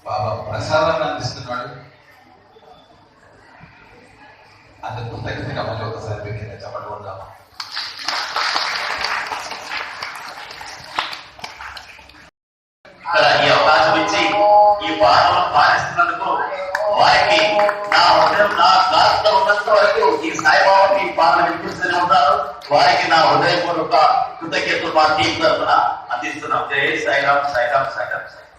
బాబా ప్రసాదాన్ని అందిస్తున్నాడు. అందుకు కృతజ్ఞతగా మళ్ళీ ఒకసారి పెట్టిన చెప్పడం ఉందాం. ఈ అవకాశం ఇచ్చి ఈ పాటలు పాటిస్తున్నందుకు వారికి నా హృదయం నా గాలితో ఉన్నంత వరకు ఈ సాయిబాబాకి ఈ పాటలు వినిపిస్తూనే ఉంటారు. వారికి నా హృదయపూర్వక కృతజ్ఞతలు మా టీం తరఫున అందిస్తున్నాం. జై సాయిరామ్, సాయిరామ్, సాయిరామ్, సాయిరామ్.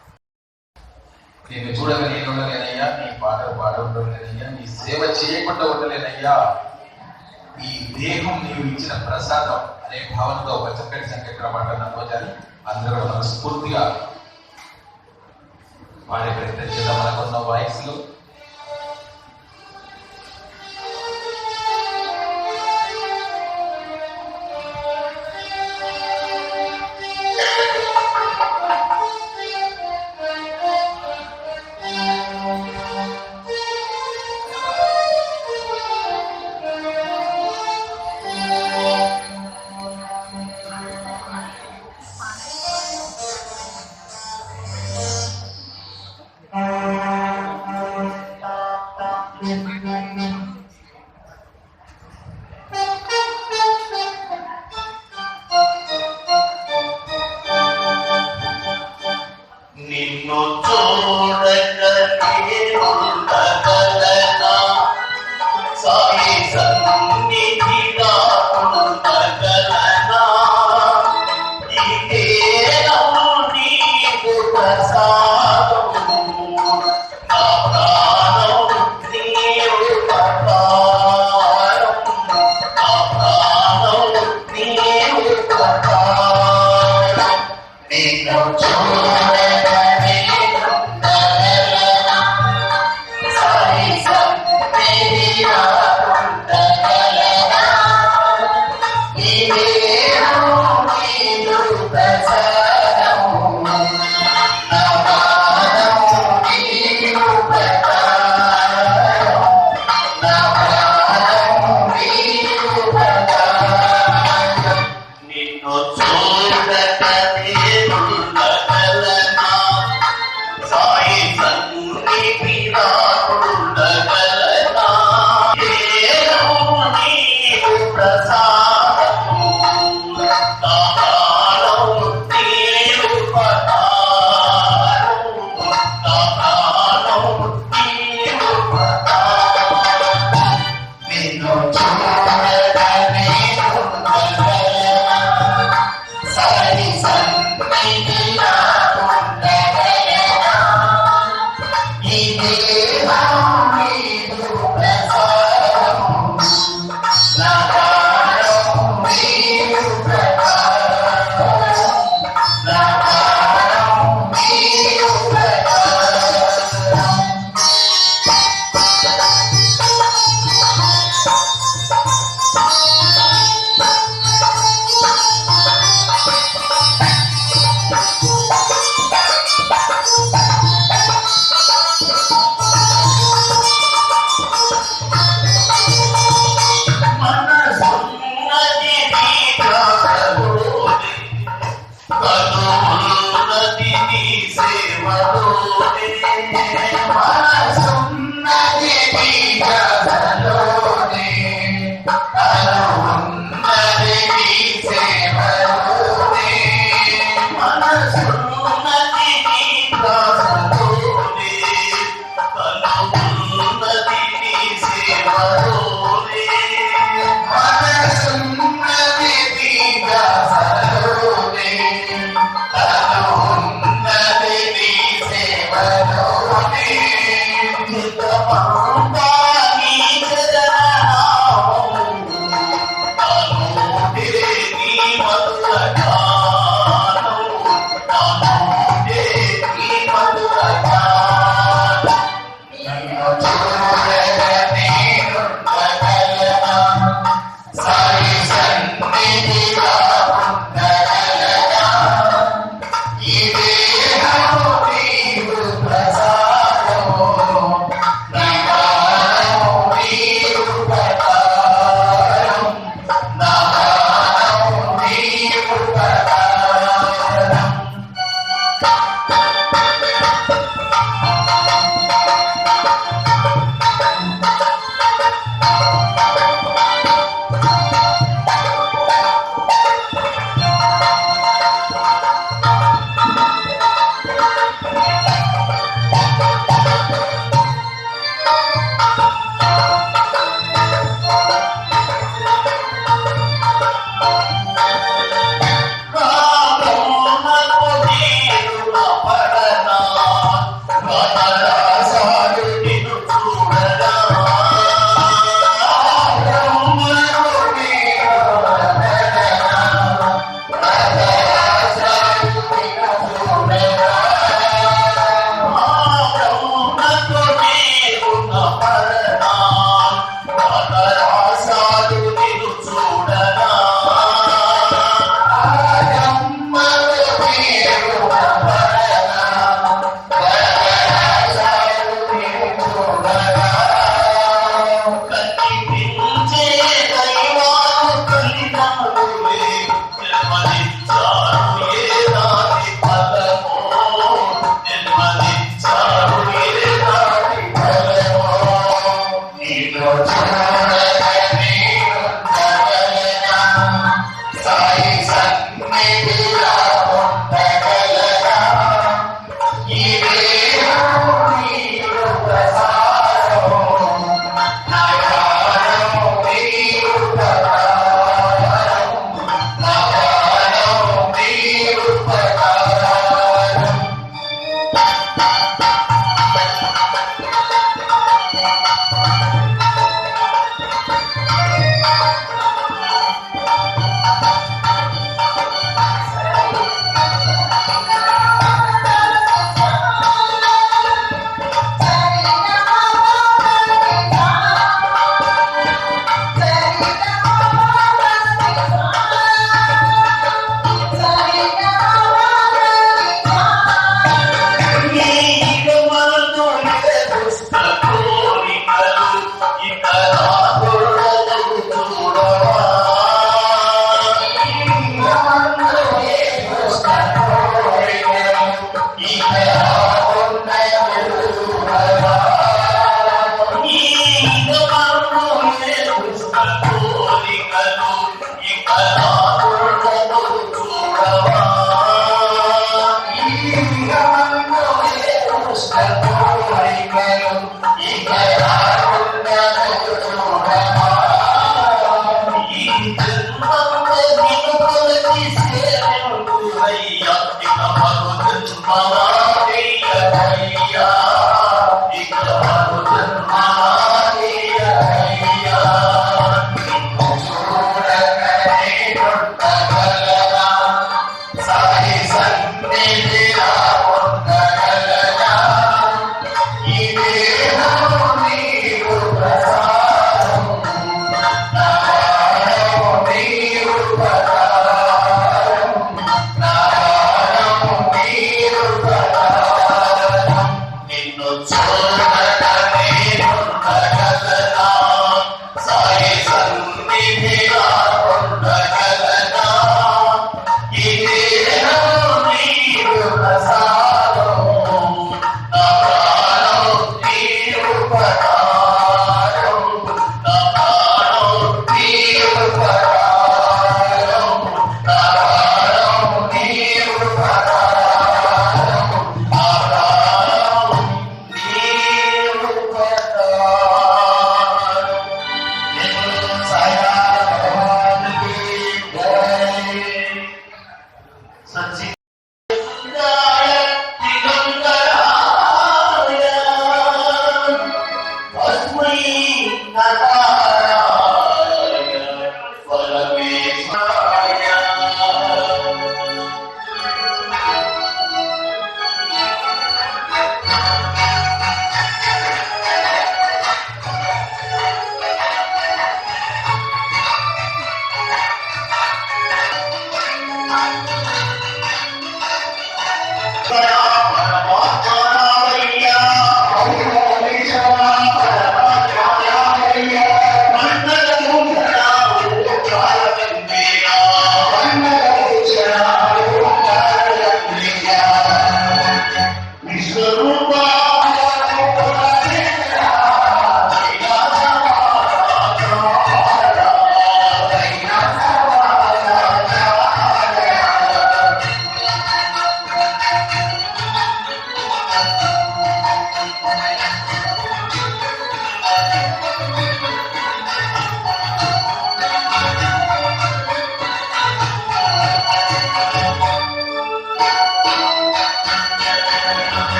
నేను చూడగా నేను ఉండలేనయ్యా, నీ పాటలు పాడలేనయ్యా, నీ సేవ చేయకుండా ఉండలేనయ్యా. ఈ దేహం నీవు ఇచ్చిన ప్రసాదం అనే భావనతో ఒక చక్కటి సంకీర్తన పాట నమ్మోజాలి. అందరూ మనస్ఫూర్తిగా పాడే ప్రయత్నం చేద్దాం మనకున్న వాయిస్ లో. నిన్ను చూడక ఉండగలనా, సాయి సన్నిధిగా ఉండగలనా, ఈ దేహము నీకు ప్రసాదము, నా ప్రాణం నీవు ప్రకారం, నా ప్రాణం నీవు ప్రకారం. నిన్ను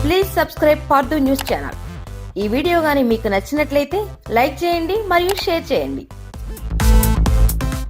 please subscribe Partha news channel. ఈ వీడియో కానీ మీకు నచ్చినట్లయితే లైక్ చేయండి మరియు షేర్ చేయండి.